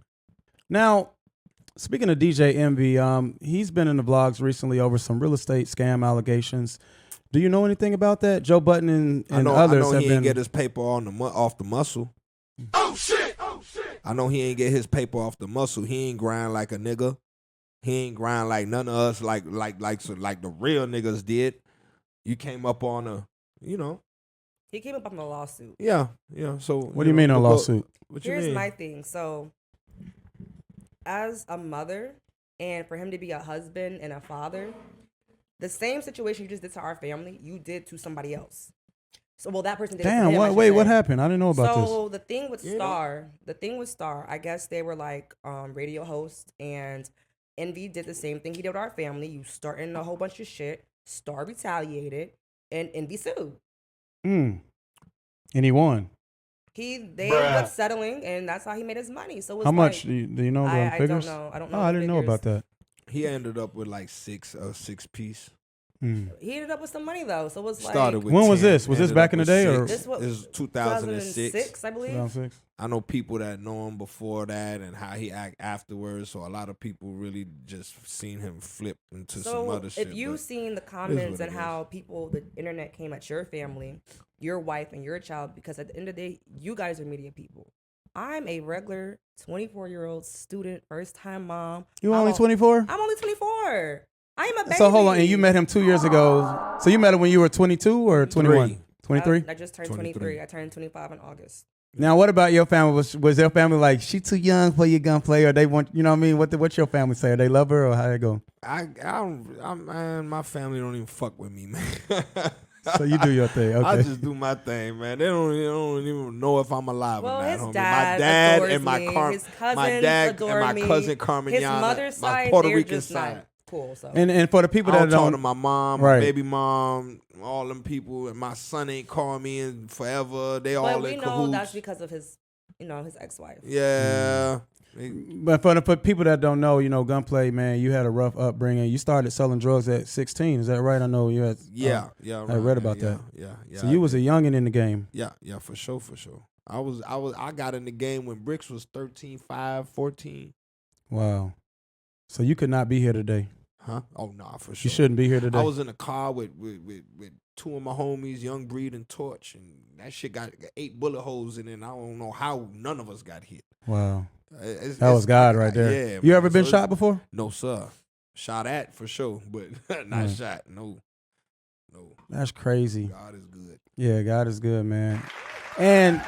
Now, speaking of DJ Envy, he's been in the vlogs recently over some real estate scam allegations. Do you know anything about that? Joe Budden and others I know have he been. ain't get his paper off the muscle. Oh shit! I know he ain't get his paper off the muscle. He ain't grind like a nigga. He ain't grind like none of us, like the real niggas did. You came up on a, you know. He came up on a lawsuit. Yeah. So What do you mean a lawsuit? What you Here's mean? my thing. So, as a mother, and for him to be a husband and a father, the same situation you just did to our family, you did to somebody else. So, well, that person did. Damn. it to him, I should Wait. say. What happened? I didn't know about this. So the thing with Star, I guess they were like radio hosts, and Envy did the same thing he did with our family. You starting a whole bunch of shit. Star retaliated, and Envy sued. And he won. They ended up settling, and that's how he made his money. So it was How much? like, Do you know the I figures? don't know. I don't know. Oh, I didn't know about that. He ended up with like six piece. He ended up with some money though. So it was Started like, with When was 10, this? Was this ended back up in the with day, or- 6. This was This was 2006. I believe. 2006. I know people that know him before that and how he act afterwards. So a lot of people really just seen him flip into some other shit. If you've but seen the what comments and it how the internet came at your family, your wife and your child, because at the end of the day, you guys are media people. I'm a regular 24-year-old student, first-time mom. You only 24? I'm only 24. I am a baby. So hold on, and you met him 2 years ago. So you met him when you were 22 or 21? 23? I just turned 23. I turned 25 in August. Now, what about your family? Was their family like, she too young for your Gunplay, or they want, you know what I mean? What's your family say? They love her, or how they go? Man, my family don't even fuck with me, man. So you do your thing, okay. I just do my thing, man. They don't even know if I'm alive Well, or not. his Homie. dad My dad adores and my me. His my cousins dad adore and my me. cousin Carmen His Yana, mother's my side, Puerto they're Rican just side. not cool. So. And for the people I that don't talk don't, to my mom, Right. my baby mom, all them people, and my son ain't called me in forever. They all But we in know cahoots. that's because of his ex-wife. Yeah. but for people that don't know, Gunplay, man, you had a rough upbringing. You started selling drugs at 16, is that right? I know you had. Yeah. I read about that. Yeah. So you was a youngin' in the game. Yeah, for sure. I got in the game when Bricks was 13, 5, 14. Wow. So you could not be here today. Huh? Oh, nah, for sure. You shouldn't be here today. I was in a car with two of my homies, Young Breed and Torch, and that shit got 8 bullet holes in it, and I don't know how none of us got hit. Wow. That was God right there. Yeah. You man. ever been So shot before? No, sir. Shot at for sure, but not shot. No. That's crazy. God is good. Yeah, God is good, man. And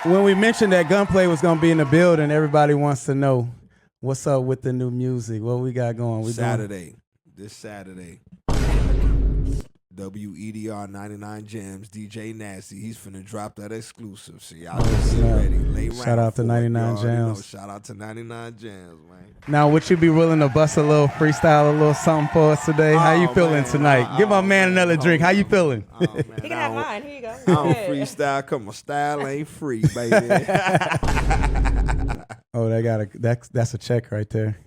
when we mentioned that Gunplay was going to be in the building, everybody wants to know what's up with the new music. What we got going? This Saturday. WEDR 99 Jams, DJ Nasty. He's finna drop that exclusive. So y'all just get ready. Lay Shout out to 99 Jams. Shout out to 99 Jams, man. Now, would you be willing to bust a little freestyle, a little something for us today? How you feeling tonight? Give my man another drink. How you feeling? Oh, man, He can have mine. Here you go. I don't freestyle because my style ain't free, baby. Oh, that's a check right there.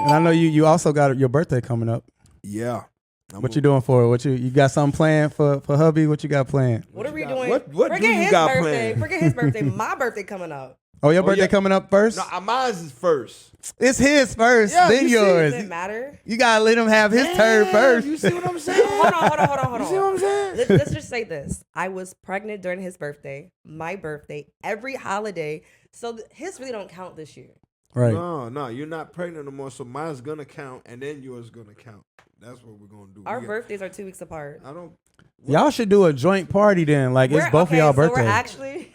And I know you also got your birthday coming up. Yeah. What you doing for it? You got something planned for hubby? What you got planned? What are we doing? What Forget do you his got birthday. planned? Forget his birthday. My birthday coming up. Oh, your birthday yeah. coming up first? No, mine's is first. It's his first, Yeah, then you see, yours. Does it matter? You gotta let him have his turn first. You see what I'm saying? Hold on. You see what I'm saying? Let's just say this. I was pregnant during his birthday, my birthday, every holiday. So his really don't count this year. Right. No, you're not pregnant no more, so mine's gonna count, and then yours gonna count. That's what we're gonna do. Our birthdays are 2 weeks apart. I don't. Y'all should do a joint party then. Like it's both of y'all so birthdays. we're actually.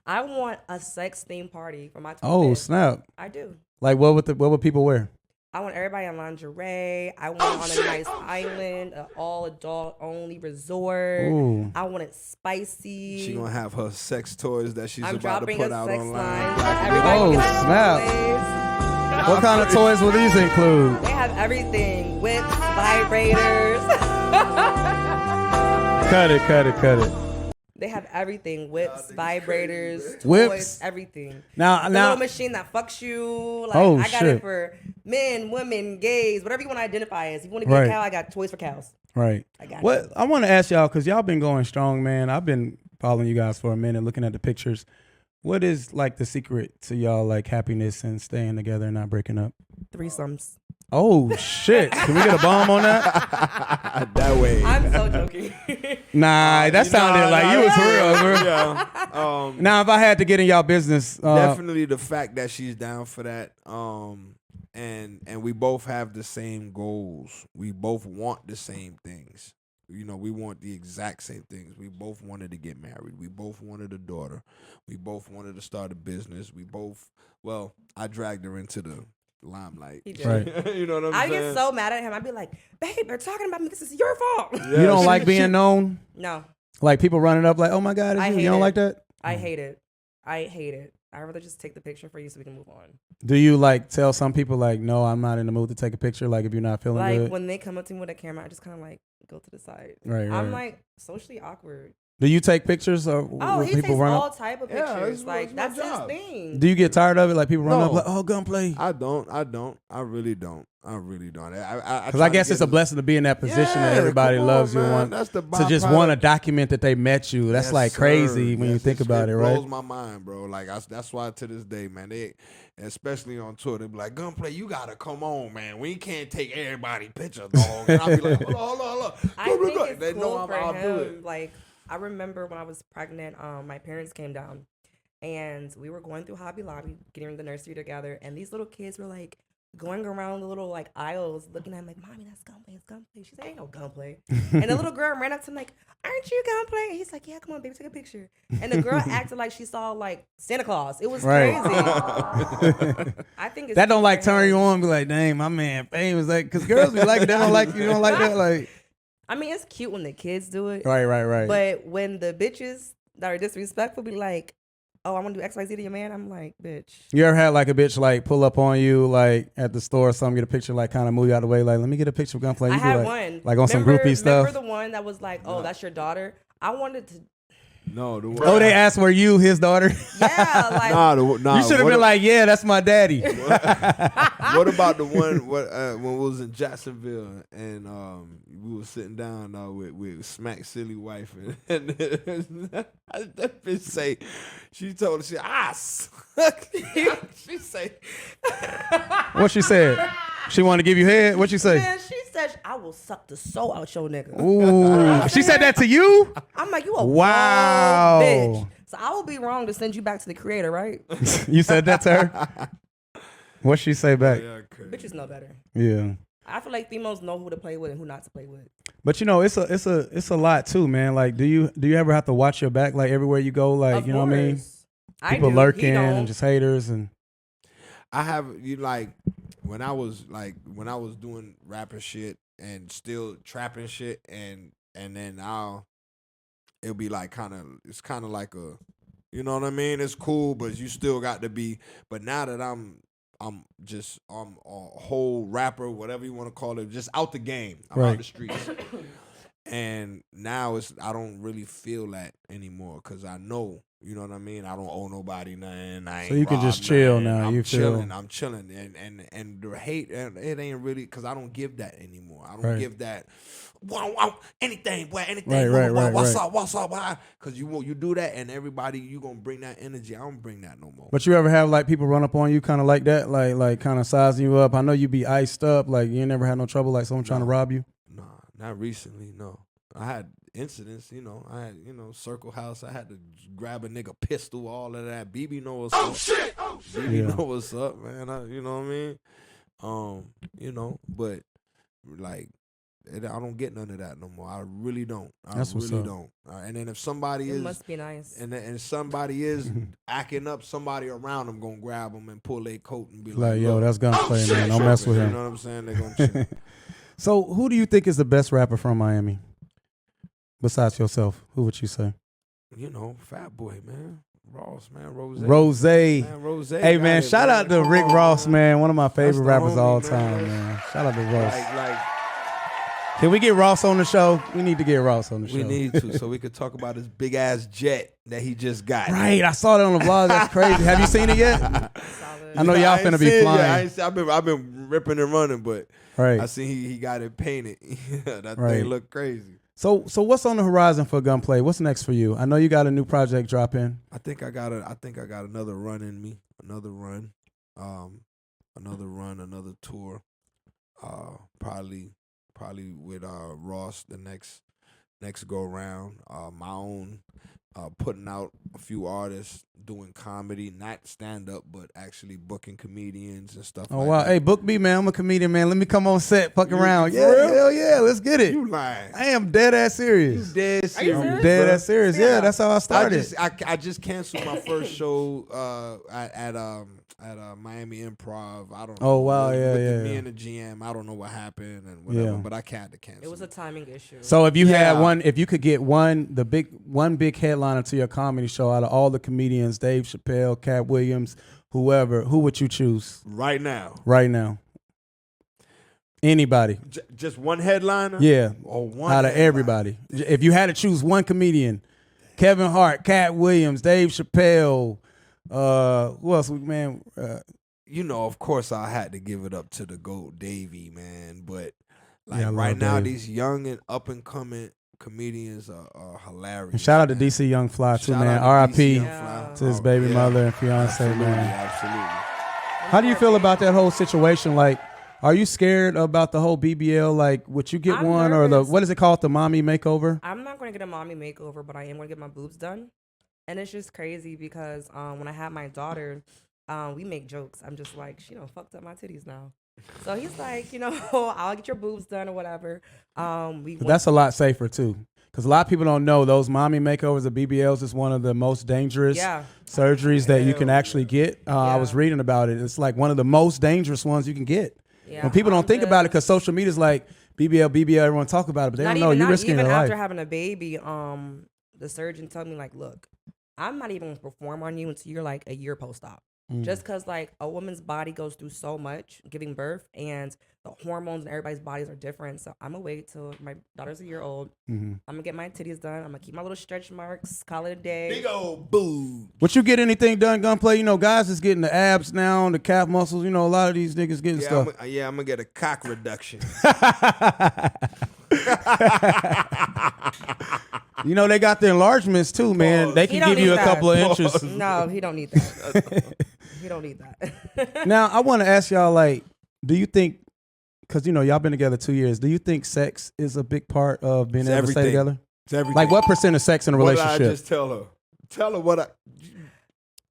I want a sex themed party for my 25th. Oh snap! I do. Like what would people wear? I want everybody in lingerie. I want it on a nice island, an all adult only resort. Ooh. I want it spicy. She gonna have her sex toys that she's I'm about to dropping put a out sex online. line. Everybody Oh, can get snap. What kind of toys will these include? They have everything: whips, vibrators. Cut it. They have everything: whips, vibrators, toys, Whips? everything. Now, The little machine that fucks you. Like, Oh, I got shit. it for men, women, gays, whatever you want to identify as. If you want to be Right. a cow, I got toys for cows. Right. I got What you. I want to ask y'all, because y'all been going strong, man. I've been following you guys for a minute, looking at the pictures. What is like the secret to y'all like happiness and staying together and not breaking up? Threesomes. Oh shit! Can we get a bomb on that? That way. I'm so joking. Nah, that sounded like you was real, bro. Yeah. Now, if I had to get in y'all business, Definitely the fact that she's down for that. And we both have the same goals. We both want the same things. You know, we want the exact same things. We both wanted to get married. We both wanted a daughter. We both wanted to start a business. Well, I dragged her into the limelight. He did. Right. You know what I'm I saying? get so mad at him. I'd be like, babe, they're talking about me. This is your fault. you don't like being known, No, like people running up, like, "Oh my God, it's I you." hate You don't it. like that? I hate it. I hate it. I'd rather just take the picture for you so we can move on. Do you like tell some people like, "No, I'm not in the mood to take a picture"? Like if you're not feeling Like good, when they come up to me with a camera, I just kind of like go to the side. Right, I'm right. like socially awkward. do you take pictures or Oh, when he people takes run all up? type of Yeah, pictures. it's Like my that's job. his thing. Do you get tired of it? Like people run up No. like, "Oh, Gunplay." I don't. I really don't. Because I guess it's a blessing to be in that position that everybody loves you and want That's the to just want to document that they met you. That's Yes, like crazy sir. when you Yes, think about it, It right? blows my mind, bro. Like that's why to this day, man, they especially on tour, they be like, "Gunplay, you gotta come on, man. We can't take everybody pictures, dog." And I be like, hold on. I think it's They cool know for I'll do him. it. Like I remember when I was pregnant, my parents came down, and we were going through Hobby Lobby, getting the nursery together, and these little kids were like going around the little like aisles, looking at him like, "Mommy, that's Gunplay. It's Gunplay." She's like, "Ain't no Gunplay." And the little girl ran up to him like, "Aren't you Gunplay?" And he's like, "Yeah, come on, baby, take a picture." And the girl acted like she saw like Santa Claus. It was Right. crazy. I think it's That don't cute like for turn him. you on, be like, "Dang, my man famous." Like, because girls be like, they don't like you, don't like that. Like, I mean, it's cute when the kids do it. right. But when the bitches that are disrespectful be like, "Oh, I want to do XYZ to your man," I'm like, bitch. You ever had like a bitch like pull up on you like at the store or something, get a picture, like kind of move you out of the way, like, "Let me get a picture of Gunplay." I You be had like, one. like on some groupie stuff. Remember the one that was like, "Oh, that's your daughter?" I wanted to, No, the Oh, they asked, "Were you his daughter?" yeah, like, You should have been like, "Yeah, that's my daddy." What about the one when we was in Jacksonville and we was sitting down with Smack Silly wife and that bitch say she told us she say What she said? She wanted to give you head. What she say? man, she said, "I will suck the soul out your nigga." Ooh, she said that to you? I'm like, you a Wow. wild bitch. So I would be wrong to send you back to the creator, right? You said that to her? What she say back? Bitches know better. Yeah. I feel like females know who to play with and who not to play with. But you know, it's a lot too, man. Like, do you ever have to watch your back, like everywhere you go? Like, Of you know what I mean? course. People I do. lurking He don't. and just haters and I have like when I was doing rapping shit and still trapping shit and then it'll be like it's kind of like a, you know what I mean? It's cool, but you still got to be. But now that I'm a whole rapper, whatever you want to call it, just out the game. I'm out the streets. And now I don't really feel that anymore because I know, you know what I mean? I don't owe nobody nothing. I ain't so you can just robbed chill nothing. now. I'm You chilling. feel I'm chilling. And the hate, it ain't really, because I don't give that anymore. I don't Right. give that, wow, anything, boy, anything. Right, What's right. up, why? Because you do that and everybody, you going to bring that energy. I don't bring that no more. But you ever have like people run up on you kind of like that, like kind of sizing you up? I know you be iced up, like you ain't never had no trouble, like someone trying to rob you. Nah, not recently, no. I had incidents, I had, Circle House. I had to grab a nigga pistol, all of that. BB know what's up. Shit! BB Yeah. know what's up, man. You know what I mean? But like, I don't get none of that no more. I really don't. That's what's really up. don't. And then if somebody It is, must be nice. and somebody is acting up, somebody around them gonna grab them and pull their coat and be Like, like, yo, "Look, that's Gunplay, man. Don't mess with you him. know what I'm saying? They're gonna chill. So, who do you think is the best rapper from Miami? Besides yourself, who would you say? Fat Boy, man. Ross, man. Rose. Rose. Man, Rose. Hey, got man, it, shout man. out to Come Rick on, Ross, man. One of my That's favorite the rappers homie, of all man. time, man. Shout out to Ross. Like, Can we get Ross on the show? We need to get Ross on the show. We need to, so we could talk about his big ass jet that he just got. Right, I saw that on the vlog. That's crazy. Have you seen it yet? I know y'all finna be flying. I've been ripping and running, but right. I see he got it painted. That right. thing look crazy. So what's on the horizon for Gunplay? What's next for you? I know you got a new project dropping. I think I got another run in me. Another run. Another tour. Probably with Ross the next go round. My own putting out a few artists doing comedy, not stand up, but actually booking comedians and stuff. Oh like wow! that. Hey, book me, man. I'm a comedian, man. Let me come on set, fuck around. for Yeah, real? hell yeah, let's get it. You lying? I am dead ass serious. You dead serious? I'm dead ass serious. Yeah, that's how I started. I just canceled my first show at Miami Improv. I don't know. Oh, wow, with yeah, the- yeah, Me yeah. and the GM. I don't know what happened and whatever, Yeah. but I had to cancel. It was a timing issue. So if you had Yeah. one, if you could get one big headliner to your comedy show out of all the comedians, Dave Chappelle, Cat Williams, whoever, who would you choose right now. right now? Anybody? Just one headliner? Yeah. Or one Out of headliner? everybody. If you had to choose one comedian, Kevin Hart, Cat Williams, Dave Chappelle, who else, man? You know, of course, I had to give it up to the GOAT, Davey, man. But like Yeah, I right love now, Dave. these young and up and coming comedians are hilarious. And shout out to man. DC Young Fly too, Shout man. out to R.I.P. DC Young Yeah. Fly. to his Oh, baby yeah. mother and fiance, Absolutely, man. absolutely. How do you feel about that whole situation? Like, are you scared about the whole BBL? Like, would you get I'm one or the nervous. what is it called, the mommy makeover? I'm not going to get a mommy makeover, but I am going to get my boobs done. And it's just crazy because when I had my daughter, we make jokes. I'm just like, she done fucked up my titties now. So he's like, I'll get your boobs done or whatever. That's a lot safer too, because a lot of people don't know those mommy makeovers, the BBLs, is one of the most dangerous surgeries that you can actually get. I was reading about it. It's like one of the most dangerous ones you can get. Yeah, When people don't think about it, because social media is like BBL, everyone talk about it, but they don't know you're risking your even life. after having a baby, the surgeon told me like, look, I'm not even going to perform on you until you're like a year post-op. Just because like a woman's body goes through so much giving birth and the hormones and everybody's bodies are different. So I'm going to wait till my daughter's a year old. I'm going to get my titties done. I'm going to keep my little stretch marks, call it a day. Big old boo. Would you get anything done, Gunplay? Guys is getting the abs now, the calf muscles. A lot of these niggas getting stuff. I'm going to get a cock reduction. They got the enlargements too, man. They He can don't give you need a that. couple of inches. No, he don't need that. He don't need that. Now, I want to ask y'all, like, do you think, because, y'all been together 2 years, do you think sex is a big part of being It's able to stay everything. together? It's everything. Like, what percent of sex in a What did relationship? I just tell her? Tell her what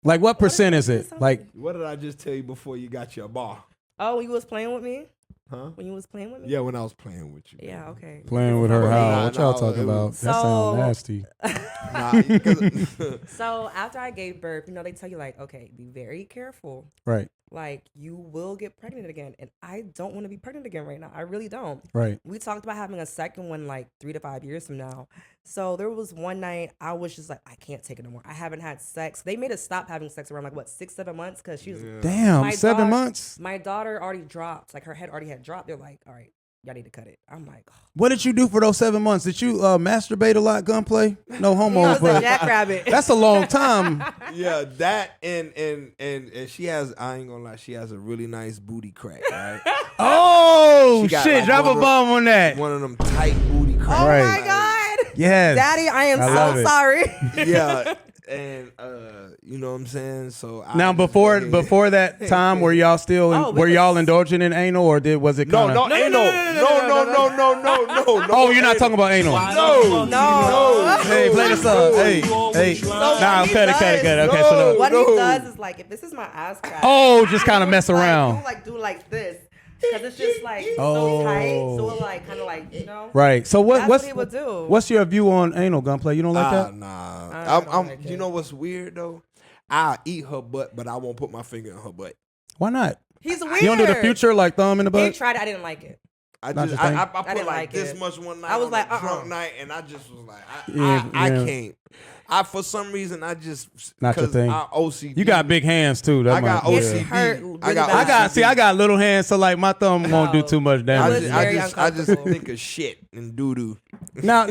Like, what percent is it? Like, What did I just tell you before you got your bar? Oh, you was playing with me? Huh? When you was playing with me? Yeah, when I was playing with you. Yeah, okay. playing with her Nah, how? What y'all nah, talking it about? was- That sounds nasty. Nah, 'cause- So after I gave birth, they tell you like, okay, be very careful. Right, Like you will get pregnant again. And I don't want to be pregnant again right now. I really don't. right. We talked about having a second one like 3 to 5 years from now. So there was one night I was just like, I can't take it no more. I haven't had sex. They made us stop having sex around like 6-7 months because she was Damn, My 7 dog- months? my daughter already dropped. Like her head already had dropped. They're like, all right, y'all need to cut it. I'm like, oh. What did you do for those 7 months? Did you masturbate a lot, Gunplay? No I homo, was a but jackrabbit. that's a long time. yeah, that and she has, I ain't gonna lie, she has a really nice booty crack, right? Oh, She got, shit. like, Drop a one of bomb on that. One of them tight booty cracks. Oh Right. my God. Yes. Daddy, I am love so it. sorry. Yeah, and you know what I'm saying? So Now, before that time, were y'all still Oh, were y'all indulging in anal, or was it kind of? no, no. Oh, you're not talking about anal. No. Hey, play the song. Hey. Nah, he cut it. does- Okay, so What No. he does is like, if this is my ass crack. just kind of mess around. Do like this. Because it's just like Oh. so tight. So it like kind of like, Right. So That's what's what he would do. what's your view on anal, Gunplay? You don't like that? Nah. I don't I'm like you it. know what's weird though? I'll eat her butt, but I won't put my finger in her butt. Why not? He's weird. You don't do the future like thumb in the He butt? tried it. I didn't like it. I Not just your thing? I I put didn't like like this it. much one night. I was on like, a drunk night, and I just was like, Yeah, I yeah. can't. For some reason I just Not your 'cause thing. I OCD. You got big hands too. That I got might- OCD. It hurt really bad. I got little hands, so like my thumb won't do too much It damage. was very I just uncomfortable. think of shit and doo doo. Now,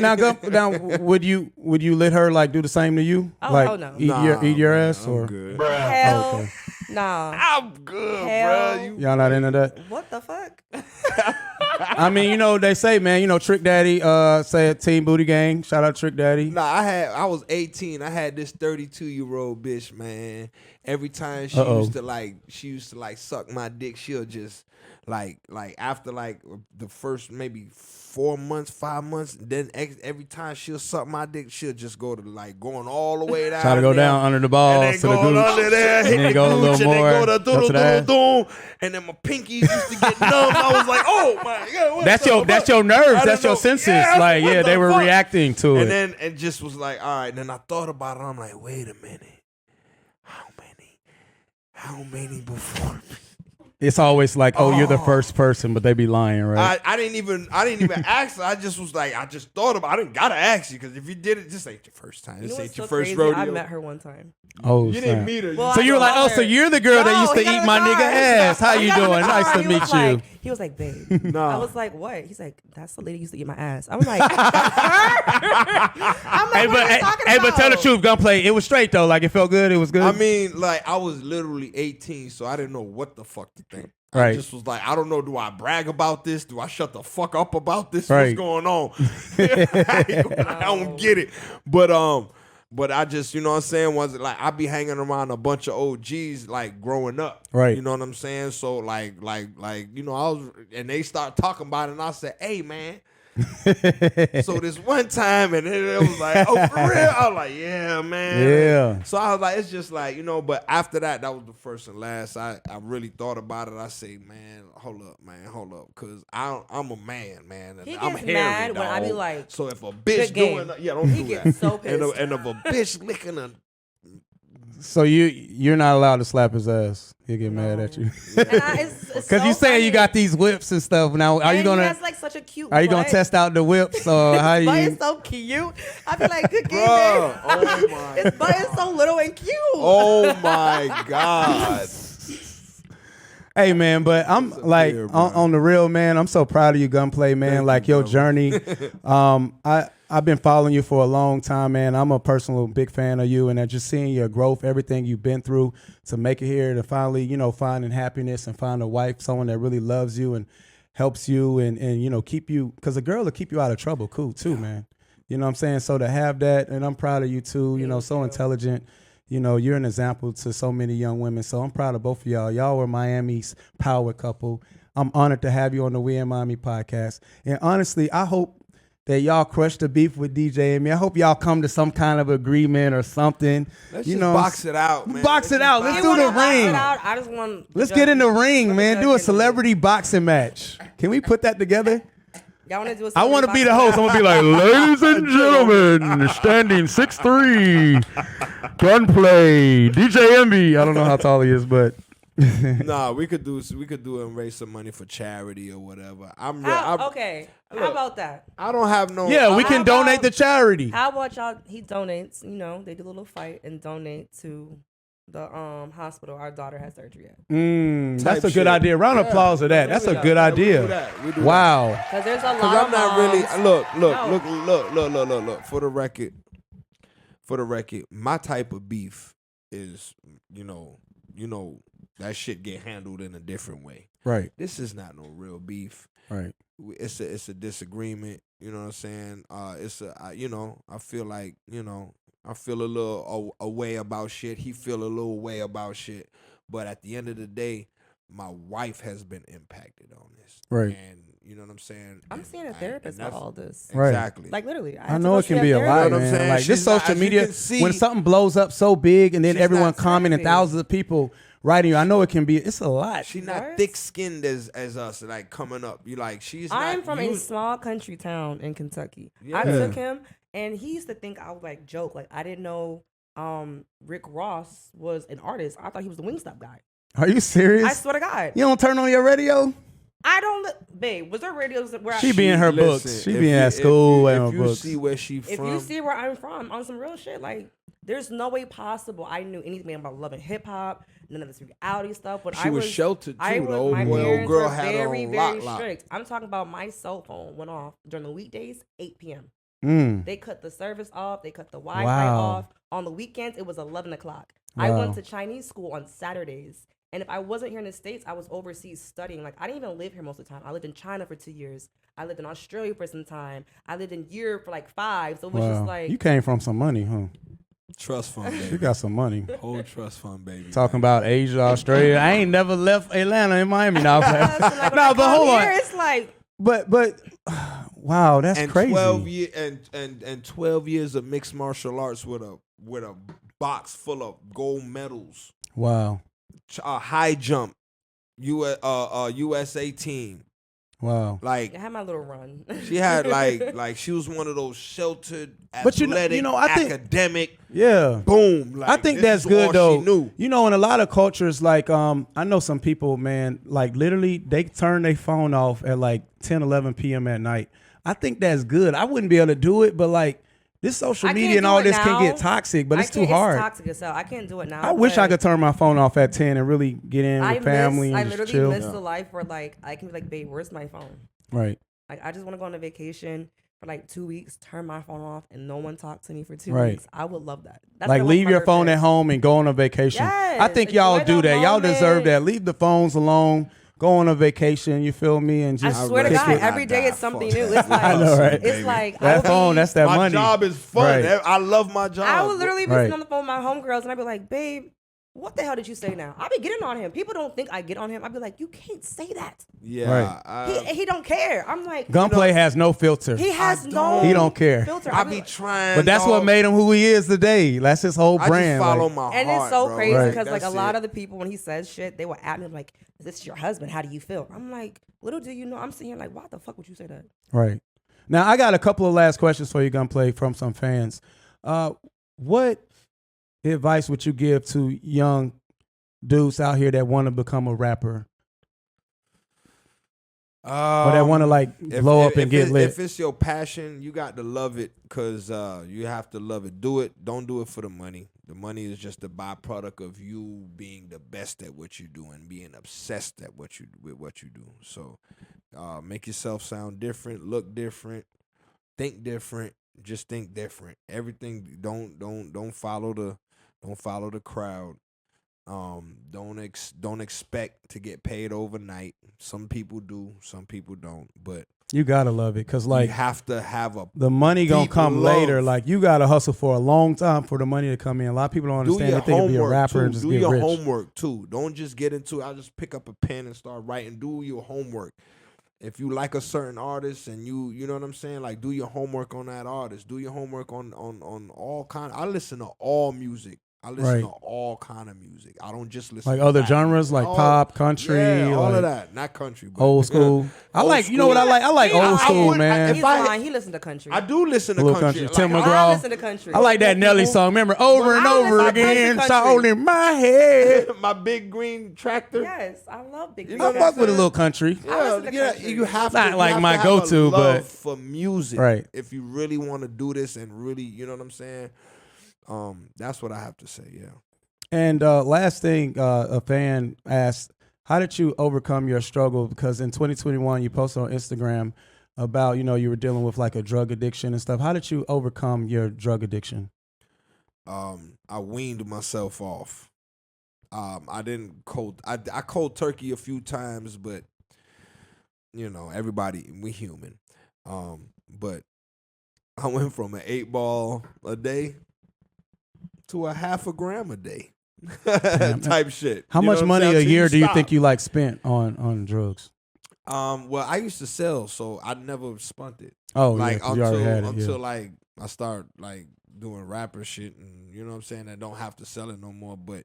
would you let her like do the same to you? Oh, like hell no. eat your man, ass I'm or good. Hell, okay. nah. I'm good, Hell. bro. Y'all not into that? What the fuck? I mean, you know they say, man. You know, Trick Daddy said Team Booty Gang. Shout out Trick Daddy. Nah, I was 18. I had this 32-year-old bitch, man. Every time she used to like suck my dick, she'll just like after like the first maybe 4 months, 5 months, then every time she'll suck my dick, she'll just go to like going all the way down. Try to go there, down under the balls and to then the going gooch. under there, And hit then the go a little gooch, and more. then go to Go to the ass. doom, and then my pinkies used to get numb. I was like, oh my god, That's your nerves. I That's don't your know. senses. Yeah, like what yeah, the they were fuck? reacting to And it. then just was like, all right. Then I thought about it. I'm like, wait a minute, how many before me? It's always like, oh, you're the first person, but they be lying, right? I didn't even ask her. I just was like, I just thought about it. I didn't gotta ask you because if you did it, this ain't your first time. You This know ain't what's your so first crazy? rodeo. I met her one time. Oh, You snap. didn't meet her. Well, So you were like, oh, her. so you're the girl that No, used to he got eat in my the nigga car. ass. How He you got in the doing? Nice car. to He meet was you. like- He was like, babe. Nah. I was like, what? He's like, that's the lady who used to eat my ass. I was like, I'm like, Hey, what are you talking but tell the about? truth, Gunplay. It was straight though. Like it felt good. It was good. I mean, like I was literally 18, so I didn't know what the fuck to think. I Right. just was like, I don't know. Do I brag about this? Do I shut the fuck up about this? Right. What's going on? I don't get it. But I just, you know what I'm saying, was it like I be hanging around a bunch of OGs like growing up. Right. You know what I'm saying? So like, you know, I was, and they start talking about it, and I said, hey man. So this one time, and it was like, oh, for real? I was like, yeah, man. Yeah. So I was like, it's just like, you know, but after that was the first and last. I really thought about it. I say, man, hold up, because I'm a man, man. And He I'm gets hairy, mad when I be dog. like, so if a bitch good game. doing, don't He do gets that. so pissed. And if a bitch licking a, So you're not allowed to slap his ass. He'll get mad at you. And it's Because so you saying you funny. got these whips and stuff. Now, are you And gonna He has like such a cute. are you gonna butt. test out the whips or how His butt you? is so cute. I feel like good game. Bruh, man. oh my, His butt is so little and cute. oh my God. Hey man, but I'm like beer, bro. on the real, man. I'm so proud of you, Gunplay, man. Thank like you, your brother. journey. I've been following you for a long time, man. I'm a personal big fan of you, and just seeing your growth, everything you've been through to make it here, to finally, you know, finding happiness and find a wife, someone that really loves you and helps you, and you know, keep you, because a girl will keep you out of trouble, cool too, man. You know what I'm saying? So to have that, and I'm proud of you too. You know, so intelligent. You know, you're an example to so many young women. So I'm proud of both of y'all. Y'all were Miami's power couple. I'm honored to have you on the We in Miami podcast. And honestly, I hope that y'all crush the beef with DJ and me. I hope y'all come to some kind of agreement or something. Let's you just know, box it out, man. Box it out. Let's You do wanna the box it ring. out? I just want. Let's get in the ring, Let man. the Do a judge get in celebrity boxing match. Can we put that together? Y'all want to do a I want to be the host. I'm going to be like, ladies and gentlemen, standing 6'3", Gunplay, DJ Envy. I don't know how tall he is, but Nah, we could do and raise some money for charity or whatever. Okay. How about that? I don't have no. yeah, we How can about- donate to charity. How about y'all? He donates. You know, they do a little fight and donate to the hospital our daughter had surgery at. That's Type a good shit. idea. Round of applause to that. That's a good Yeah, we do idea. that. We do Wow. Because there's a lot Because of I'm not moms. really. Look. For the record, my type of beef is, you know, that shit get handled in a different way. Right, This is not no real beef. right. It's a disagreement. You know what I'm saying? I feel like, I feel a little a way about shit. He feel a little way about shit. But at the end of the day, my wife has been impacted on this. Right. And you know what I'm saying? I'm seeing a therapist and for that's- all this. Right. Exactly. Like literally. I know it can be a lot, You know what I'm man. saying? Like this She's not- social as you media, can see- when something blows up so big and then She's everyone not commenting, therapy. thousands of people writing you, I know it can be. It's a lot. She not What? thick skinned as us, like coming up. You like she's not. I'm from a used- small country town in Kentucky. Yeah. I took him, and he used to think I would like joke. Like I didn't know Rick Ross was an artist. I thought he was the Wingstop guy. Are you serious? I swear to God. You don't turn on your radio? I don't, babe. Was there radios where She be in her books. Listen, She if be you- at school and her If you books. see where she if from, you see where I'm from on some real shit, like there's no way possible I knew anything about loving hip hop, none of this reality stuff. When She I was sheltered, I too. was, The old my boy, old parents girl were had her very, on very lock. strict. I'm talking about my cell phone went off during the weekdays, 8 p.m. Mm. They cut the service off. They cut the Wi-Fi Wow. off. On the weekends, it was 11 o'clock. I Wow. went to Chinese school on Saturdays. And if I wasn't here in the States, I was overseas studying. Like, I didn't even live here most of the time. I lived in China for 2 years. I lived in Australia for some time. I lived in Europe for like 5. So it was just like... You came from some money, huh? trust fund, You baby. got some money. Whole trust fund, baby. Talking about Asia, Australia. I ain't never left Atlanta in Miami now. So, like, when I No, but come hold here, on. It's like... But wow, that's and crazy. 12 years of mixed martial arts with a box full of gold medals. Wow. High jump, USA team. Wow. Like I had my little run. she had like she was one of those sheltered, But athletic, I think academic. yeah. Boom. Like, I think this that's is good all though. She knew. You know, in a lot of cultures, like I know some people, man, like literally they turn their phone off at like 10, 11 p.m. at night. I think that's good. I wouldn't be able to do it, but like this social I media can't and do all it this can now. get toxic, but it's too hard. It's toxic as hell. I can't do it now. I wish I but could turn my phone off at 10 and really get in with family I and just literally chill. miss the life where like I can be like, babe, where's my phone? Right. Like I just want to go on a vacation for like 2 weeks, turn my phone off, and no one talk to me for 2 Right. weeks. I would love that. That's Like what I want leave for my your phone birthday. at home and go on a vacation. I think Yes, y'all enjoy do the that. Y'all deserve moment. that. Leave the phones alone. Go on a vacation. You feel me? And I just swear to kick God, it. every day it's something new. It's I like know, right? it's like That phone. That's that My money. job is fun. Right. I love my job. I would literally be Right. sitting on the phone with my homegirls and I'd be like, babe, what the hell did you say now? I be getting on him. People don't think I get on him. I'd be like, you can't say that. Yeah. Right. He don't care. I'm like, Gunplay has no filter. he has I no don't. He don't care. filter. I I'd be like- trying. But that's what dog. made him who he is today. That's his whole I brand. just follow like, my And heart, it's so bro. crazy Right. because like a That's lot it. of the people when he says shit, they will at me like, "This is your husband. How do you feel?" I'm like, little do you know, I'm sitting here like, why the fuck would you say that? right. Now I got a couple of last questions for you, Gunplay, from some fans. What advice would you give to young dudes out here that want to become a rapper or that want to like blow up and get lit? If it's your passion, you got to love it because you have to love it. Do it. Don't do it for the money. The money is just a byproduct of you being the best at what you do and being obsessed at what you do. So make yourself sound different, look different, think different. Just think different. Everything. Don't follow the crowd. Don't expect to get paid overnight. Some people do, some people don't. But You gotta love it, cause like you have to have a the money gonna deep come love. later. Like you gotta hustle for a long time for the money to come in. A lot of people don't do understand. your They think to be a homework rapper too. and just Do get your rich. homework too. Don't just get into it. I'll just pick up a pen and start writing. Do your homework. If you like a certain artist and you know what I'm saying, like do your homework on that artist. Do your homework on all kind. I listen to all music. I listen Right. to all kind of music. I don't just listen Like to other rap. genres, like All- pop, country, yeah, all like of that. Not country, but old school. I Old like, you know what I school. like? I like He old lying. school, man. He's If I- lying. He listened to country. I do listen to A little country. country. Tim Like, McGraw. I listen to country. I like that Nelly song. Remember, over and I over listen to again, country. sound in my head. my big green tractor. Yes, I love big. You Green know I what fuck I'm with a saying? little country. I Yeah, listen to yeah, country. you have Not to. like you have my to have go-to, a love but- for music, Right. If you really want to do this and really, you know what I'm saying. That's what I have to say. Yeah. And last thing, a fan asked, how did you overcome your struggle? Because in 2021, you posted on Instagram about, you were dealing with like a drug addiction and stuff. How did you overcome your drug addiction? I weaned myself off. I didn't I cold turkey a few times, but everybody, we human. But I went from an 8-ball a day to a half a gram a day. Type shit. How You know much what I'm money saying? a Till year do you stop. think you like spent on drugs? Well, I used to sell, so I never spent it. Oh, Like yeah, 'cause you already had it. until Yeah. like I start like doing rapper shit, and you know what I'm saying. I don't have to sell it no more, but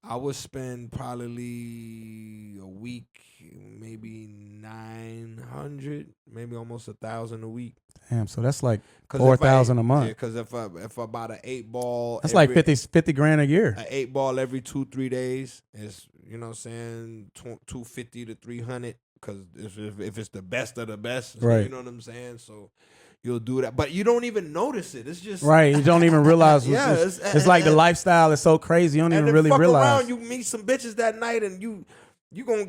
I would spend probably a week, maybe 900, maybe almost 1,000 a week. Damn, so that's like 'Cause 4,000 a Yeah, month. because if I bought an 8-ball, That's like 50 grand a year. An 8-ball every 2-3 days is, you know what I'm saying, 250 to 300 because if it's the best of the best, Right. you know what I'm saying. So you'll do that, but you don't even notice it. It's just Right. You don't even realize. Yeah, it's like the lifestyle is so crazy. You don't and even then really fuck realize. around, you meet some bitches that night, and you gonna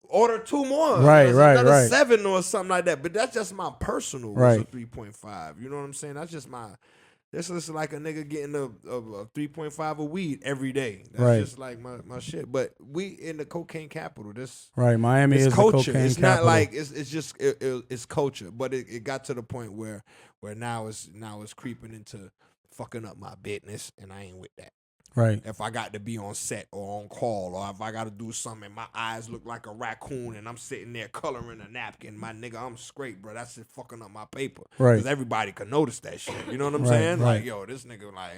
order 2 more, Right, another right. 7 or something like that. But that's just my personal Right. 3.5. You know what I'm saying? That's just my. This is like a nigga getting a 3.5 of weed every day. That's Right. just like my shit. But we in the cocaine capital. This Right. Miami it's is culture. the cocaine It's capital. not like it's just it's culture. But it got to the point where now it's creeping into fucking up my business, and I ain't with that. Right. If I got to be on set or on call, or if I got to do something and my eyes look like a raccoon and I'm sitting there coloring a napkin, my nigga, I'm straight, bro. That's just fucking up my paper. Right. Because everybody can notice that shit. You know what I'm Right, saying? right. Like, yo, this nigga, like,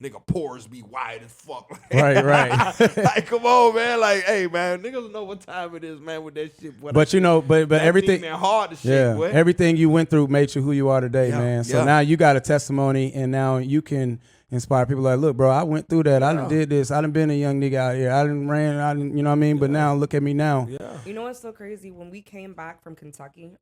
nigga pores be wide as fuck. Right, right. Like, come on, man. Like, hey, man, niggas know what time it is, man, with that shit. Boy, But you know, but everything, man, hard to shit, yeah, boy. everything you went through made you who you are today, Yeah, man. So yeah. now you got a testimony, and now you can inspire people. Like, look, bro, I went through that. I done did this. I done been a young nigga out here. I done ran. I done, you know what I mean. But now look at me now. Yeah. You know what's so crazy? When we came back from Kentucky,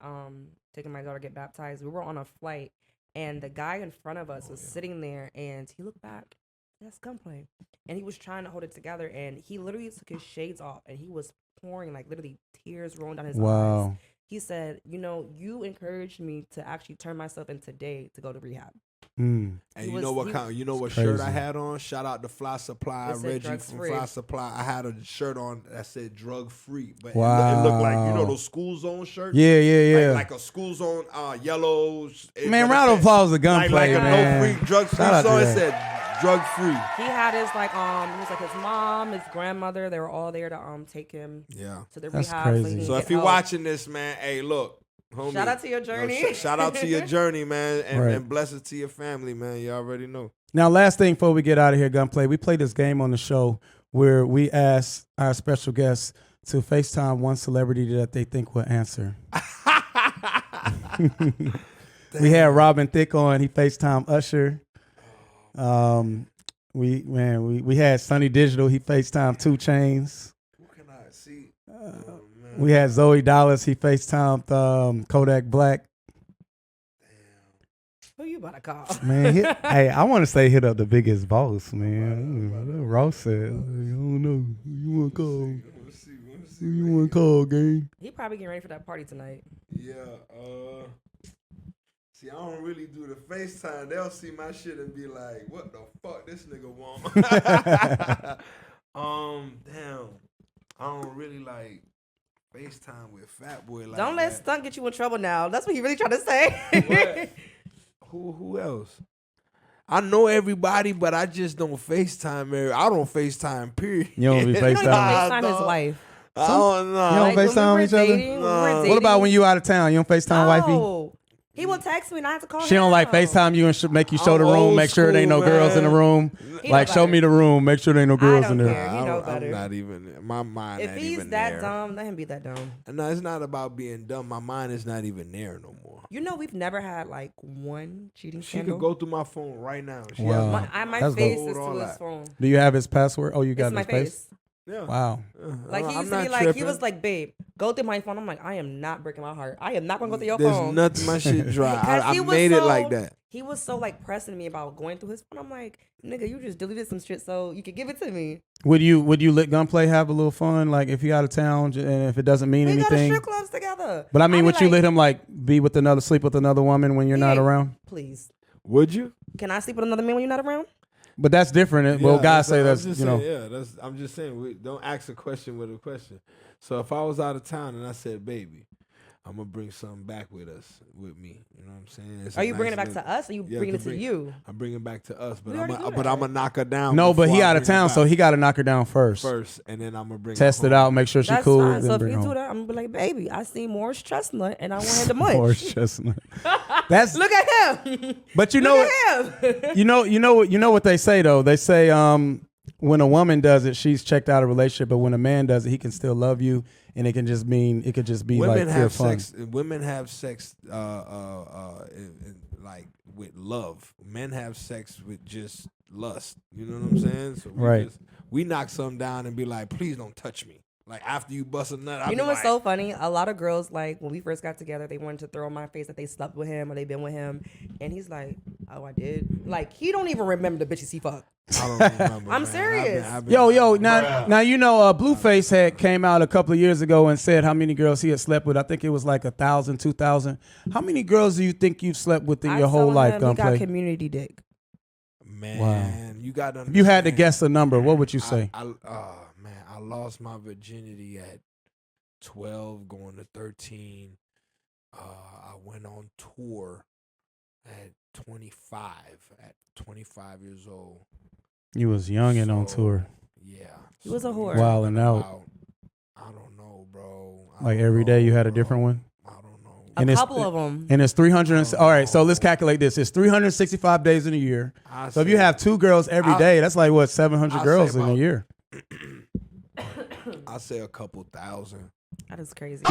taking my daughter to get baptized, we were on a flight, and the guy in front of us was sitting there, and he looked back. That's Gunplay, and he was trying to hold it together, and he literally took his shades off, and he was pouring like literally tears rolling down his eyes. Wow. He said, "You know, you encouraged me to actually turn myself in today to go to rehab." Mm. And He you was- know what he- kind? You know what It's shirt I crazy. had on? Shout out to Fly Supply, It said Reggie drugs from free. Fly Supply. I had a shirt on that said drug free, but Wow. it looked like, you know, those school zone shirts. Yeah, yeah, yeah. Like a school zone yellow. Man, round of applause to like Gunplay, a man. no free drug free Shout out to song. It that. said drug free. He had his like it was like his mom, his grandmother. They were all there to take him Yeah. to the That's rehab. crazy. So, he can So get if you're help. watching this, man, hey, look. Homie, Shout out to your journey. shout out to your journey, man, and, Right. and blessings to your family, man. You already know. Now, last thing before we get out of here, Gunplay, we play this game on the show where we ask our special guests to FaceTime one celebrity that they think will answer. We had Robin Thicke on. He FaceTime Usher. We had Sunny Digital. He FaceTime 2 Chainz. Who can I see? We had Zoe Dallas. He FaceTimed Kodak Black. Who you about to call? Man, hey, I want to say hit up the biggest boss, man. Ross said, I don't know. Who you want to call? Who you want to call, gang? He probably getting ready for that party tonight. Yeah, see, I don't really do the FaceTime. They'll see my shit and be like, what the fuck this nigga want? Damn. I don't really like FaceTime with Fat Boy like Don't let that. Stunt get you in trouble now. That's what he really trying to say. What? Who else? I know everybody, but I just don't FaceTime. I don't FaceTime, period. You don't be You don't even FaceTime. FaceTime his wife. I don't know. You don't Like, when FaceTime we were each other? dating, when we were Nah. What about dating- when you out of town? You don't FaceTime wifey? No. He will text me and I have to call him. She don't like FaceTime you and make you show I'm the room, old make sure there ain't no school, girls in the man. room. He Like, know show better. me the room, make sure there ain't no girls in don't there. care. He know better. I'm not even. My mind. If not he's even that there. dumb, let him be that dumb. No, it's not about being dumb. My mind is not even there no more. You know, we've never had like one cheating She scandal. could go through my phone right now. She Wow. My That's face dope. is All to his that. phone. Do you have his password? Oh, you got It's my his face? face. Yeah. Wow. Like he I'm used to not be like, he tripping. was like, babe, go through my phone. I'm like, I am not breaking my heart. I am not gonna go through your There's phone. nothing. My shit dry. Because I he was made it so- like that. He was so like pressing me about going through his phone. I'm like, nigga, you just deleted some shit so you could give it to me. Would you let Gunplay have a little fun? Like, if you out of town and if it doesn't mean We go to anything? strip clubs together. But I mean, I'll be would you like, let him like sleep with another woman when you're not Yeah. around? Please, Would you? can I sleep with another man when you're not around? But that's different. Well, guys say I'm that's, just you know. saying, yeah, I'm just saying. Don't ask a question with a question. So if I was out of town and I said, "Baby, I'm gonna bring something back with me," you know what I'm saying? It's Are a you bringing it nice back little- to us or you Yeah, bringing it to to bring- you? I'm bringing it back to us, but We already do I'm that. gonna knock her down. No, but before he I out of bring her town, so back he got to knock her down first. and then I'm gonna bring Test her it home. out, make sure she That's cool. fine. Then So if bring you her do home. that, I'm gonna be like, baby, I see Morris Chestnut and I want him to munch. Morris Chestnut. That's Look at him. but you know Look what at him. you know what they say though. They say when a woman does it, she's checked out a relationship, but when a man does it, he can still love you, and it could just be Women like have for fun. sex. Women have sex, like with love. Men have sex with just lust. You know what I'm saying? So Right. we knock something down and be like, please don't touch me. Like after you bust a nut, You know what's so funny? A lot of girls, like when we first got together, they wanted to throw in my face that they slept with him or they been with him, and he's like, "Oh, I did." Like he don't even remember the bitches he fucked. I don't remember. I'm man. serious. I've been- Yo, now you know Blueface had came out a couple of years ago and said how many girls he had slept with. I think it was like 1,000, 2,000. How many girls do you think you've slept with in your whole life, He Gunplay? got community dick. Man, you got to If you had to guess a number, what would you say? I lost my virginity at 12, going to 13. I went on tour at 25. At 25 years old. You was young and on tour. Yeah. He was a whore. Wilding out. I don't know, bro. Like every day you had a different one? I don't know. And A couple of them. And it's 300. All right, so let's calculate this. It's 365 days in a year. So if you have 2 girls every day, that's like what, 700 girls in a year. I say a couple thousand. That is crazy.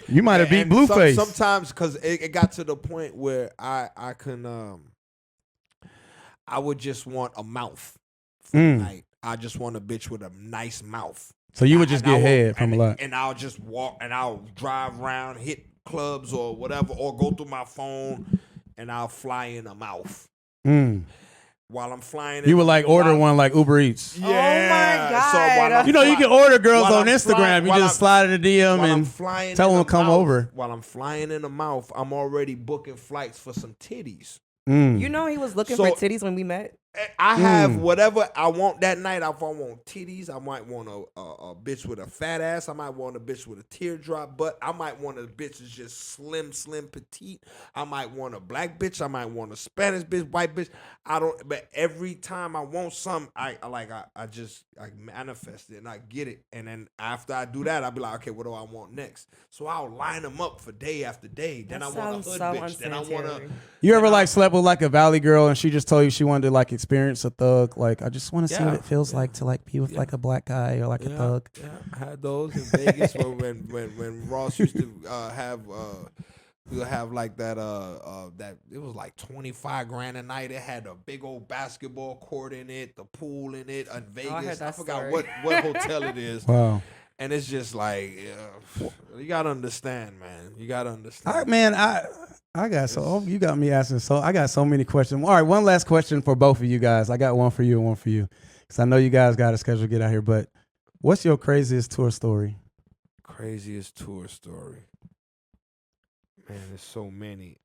You might have beat And Blueface. sometimes because it got to the point where I would just want a mouth for the night. I just want a bitch with a nice mouth. So you would just get head from a lot. And I'll just walk and I'll drive around, hit clubs or whatever, or go through my phone and I'll fly in a mouth. While I'm flying in, You would like order one like Uber Eats. Yeah. Oh my God. So while I'm You know, you can order girls while on I'm Instagram. flying- You while just slide in the DM while I'm and flying tell in them the to come mouth- over. While I'm flying in the mouth, I'm already booking flights for some titties. You know he was looking So- for titties when we met. I have whatever I want that night. If I want titties, I might want a bitch with a fat ass. I might want a bitch with a teardrop butt. I might want a bitch that's just slim, petite. I might want a black bitch. I might want a Spanish bitch, white bitch. I don't. But every time I want something, I just manifest it and I get it. And then after I do that, I'll be like, okay, what do I want next? So I'll line them up for day after day. Then That I want a sounds hood so bitch. Then I want a. unsanitary. You ever like slept with like a valley girl and she just told you she wanted to like experience a thug? Like, I just want to see what it feels like to like be with like a black guy or like a thug. Yeah, I had those in Vegas when Ross used to have like that that it was like 25 grand a night. It had a big old basketball court in it, the pool in it, in Vegas. I heard that I forgot story. what hotel it is. Wow. And it's just like you gotta understand, man. You gotta understand. All right, man. I got you got me asking. So I got so many questions. All right, one last question for both of you guys. I got one for you and one for you, because I know you guys got a schedule to get out here. But what's your craziest tour story? Craziest tour story. Man, there's so many.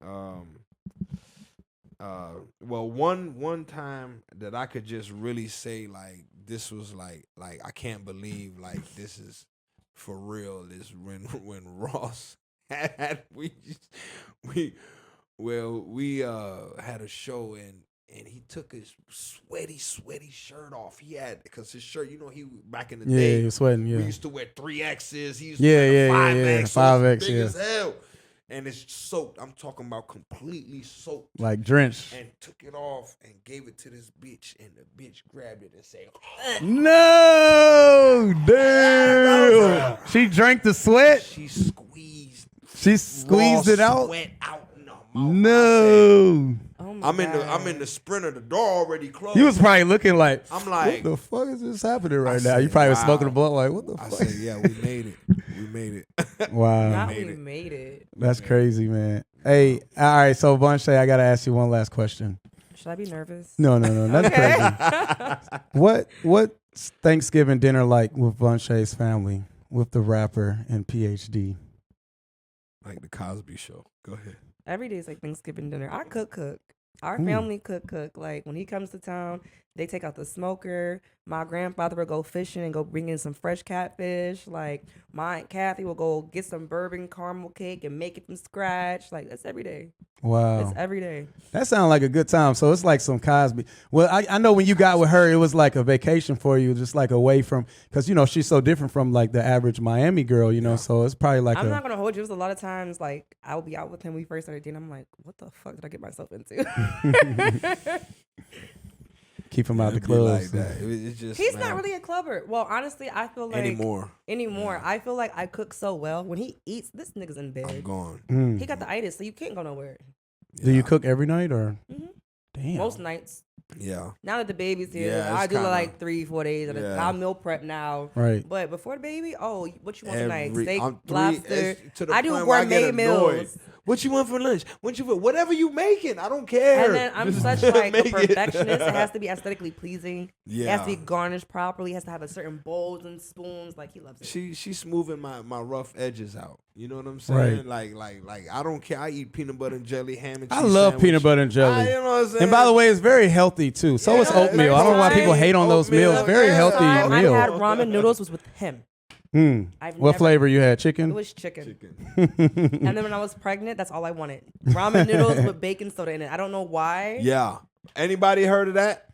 Well, one time that I could just really say like this was like I can't believe like this is for real is when Ross had we had a show and he took his sweaty shirt off. He had, because his shirt, you know, he back in the Yeah, day, he was sweating. we Yeah. used to wear 3X's. He used to wear 5X. 5X, big yeah. as hell. And it's soaked. I'm talking about completely soaked. Like drenched. And took it off and gave it to this bitch, and the bitch grabbed it and said, No, damn. She drank the sweat. she squeezed. She squeezed raw it out. Sweat out in her mouth. No. Oh my I'm God. in the Sprinter. The door already closed. You was probably looking like, I'm like, what the fuck is this happening right I now? You said, probably was wow. smoking a blunt like, what the I fuck? said, yeah, we made it. We made it. Wow. Not made we it. made it. That's crazy, man. Hey, all right, so Vonshae, I got to ask you one last question. Should I be nervous? No, that's crazy. What Thanksgiving dinner like with Vonshae's family, with the rapper and PhD? Like the Cosby Show. Go ahead. Every day is like Thanksgiving dinner. I cook. Our family cook. Like when he comes to town, they take out the smoker. My grandfather will go fishing and go bring in some fresh catfish. Like my Aunt Kathy will go get some bourbon caramel cake and make it from scratch. Like that's every day. Wow. It's every day. That sounds like a good time. So it's like some Cosby. Well, I know when you got with her, it was like a vacation for you, just like away from, because, you know, she's so different from like the average Miami girl, you know, so it's probably like I'm not going to hold you. It was a lot of times like I'll be out with him. We first started dating. I'm like, what the fuck did I get myself into? keep him out the It'd be like clubs. that. It's just, He's man, not really a clubber. Well, honestly, I feel like anymore. Yeah. I feel like I cook so well. When he eats, this nigga's in I'm bed. gone. He got the itis, so you can't go nowhere. Do you cook every night or? Mhm. Damn. Most nights. Yeah. Now that the baby's here, Yeah, I it's do kinda- like 3-4 days. Yeah. I'll meal prep now. Right. But before the baby, what you want tonight? Steak, I'm lobster. it's to the I do point where I get gourmet annoyed. meals. What you want for lunch? Whatever you making, I don't care. And then I'm Just such like a make it. perfectionist. It has to be aesthetically pleasing. It has to be Yeah. garnished properly. It has to have a certain bowls and spoons. Like he loves it. She's smoothing my rough edges out. You know what I'm saying? Right. Like I don't care. I eat peanut butter and jelly, ham and cheese. I love sandwich. peanut butter and jelly. You know what I'm saying? And by the way, it's very healthy too. So is Yeah, oatmeal. I don't know why people hate on those oatmeal. meals. Very Yeah. healthy Time I meal. had ramen noodles was with him. I've What never- flavor you had? It Chicken? was chicken. And then when I was pregnant, that's all I wanted. Ramen noodles with baking soda in it. I don't know why. Yeah. Anybody heard of that?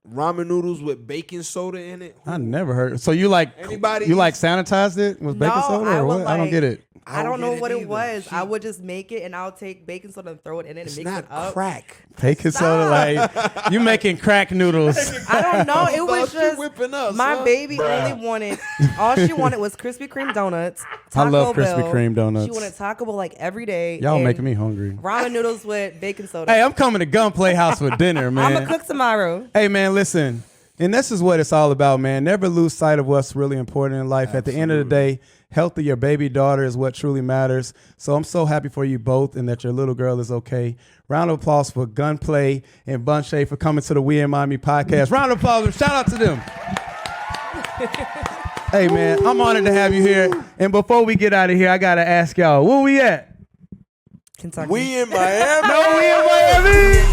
Ramen noodles with baking soda in it? I never heard. So you like Anybody you like eats- sanitized it with baking No, soda I or would what? I don't like- get it. I don't know get it what it either. was. I She- would just make it and I'll take baking soda and throw it in it and It's mix not it up. crack. Baking soda, like you making crack noodles. I don't know. It was thought you just whipping us, my huh? baby only wanted. All she wanted was Krispy Kreme donuts. I love Taco Krispy Bell. Kreme donuts. She wanted Taco Bell like every day. Y'all and making me hungry. ramen noodles with baking soda. Hey, I'm coming to Gunplay House for dinner, I'm man. gonna cook tomorrow. Hey, man, listen. And this is what it's all about, man. Never lose sight of what's really important in life. At the end of the day, health of your baby daughter is what truly matters. So I'm so happy for you both and that your little girl is okay. Round of applause for Gunplay and Vonshae for coming to the We in Miami podcast. Round of applause and shout out to them. Hey, man, I'm honored to have you here. And before we get out of here, I got to ask y'all, where we at? Kentucky. We in Miami. No, we in Miami.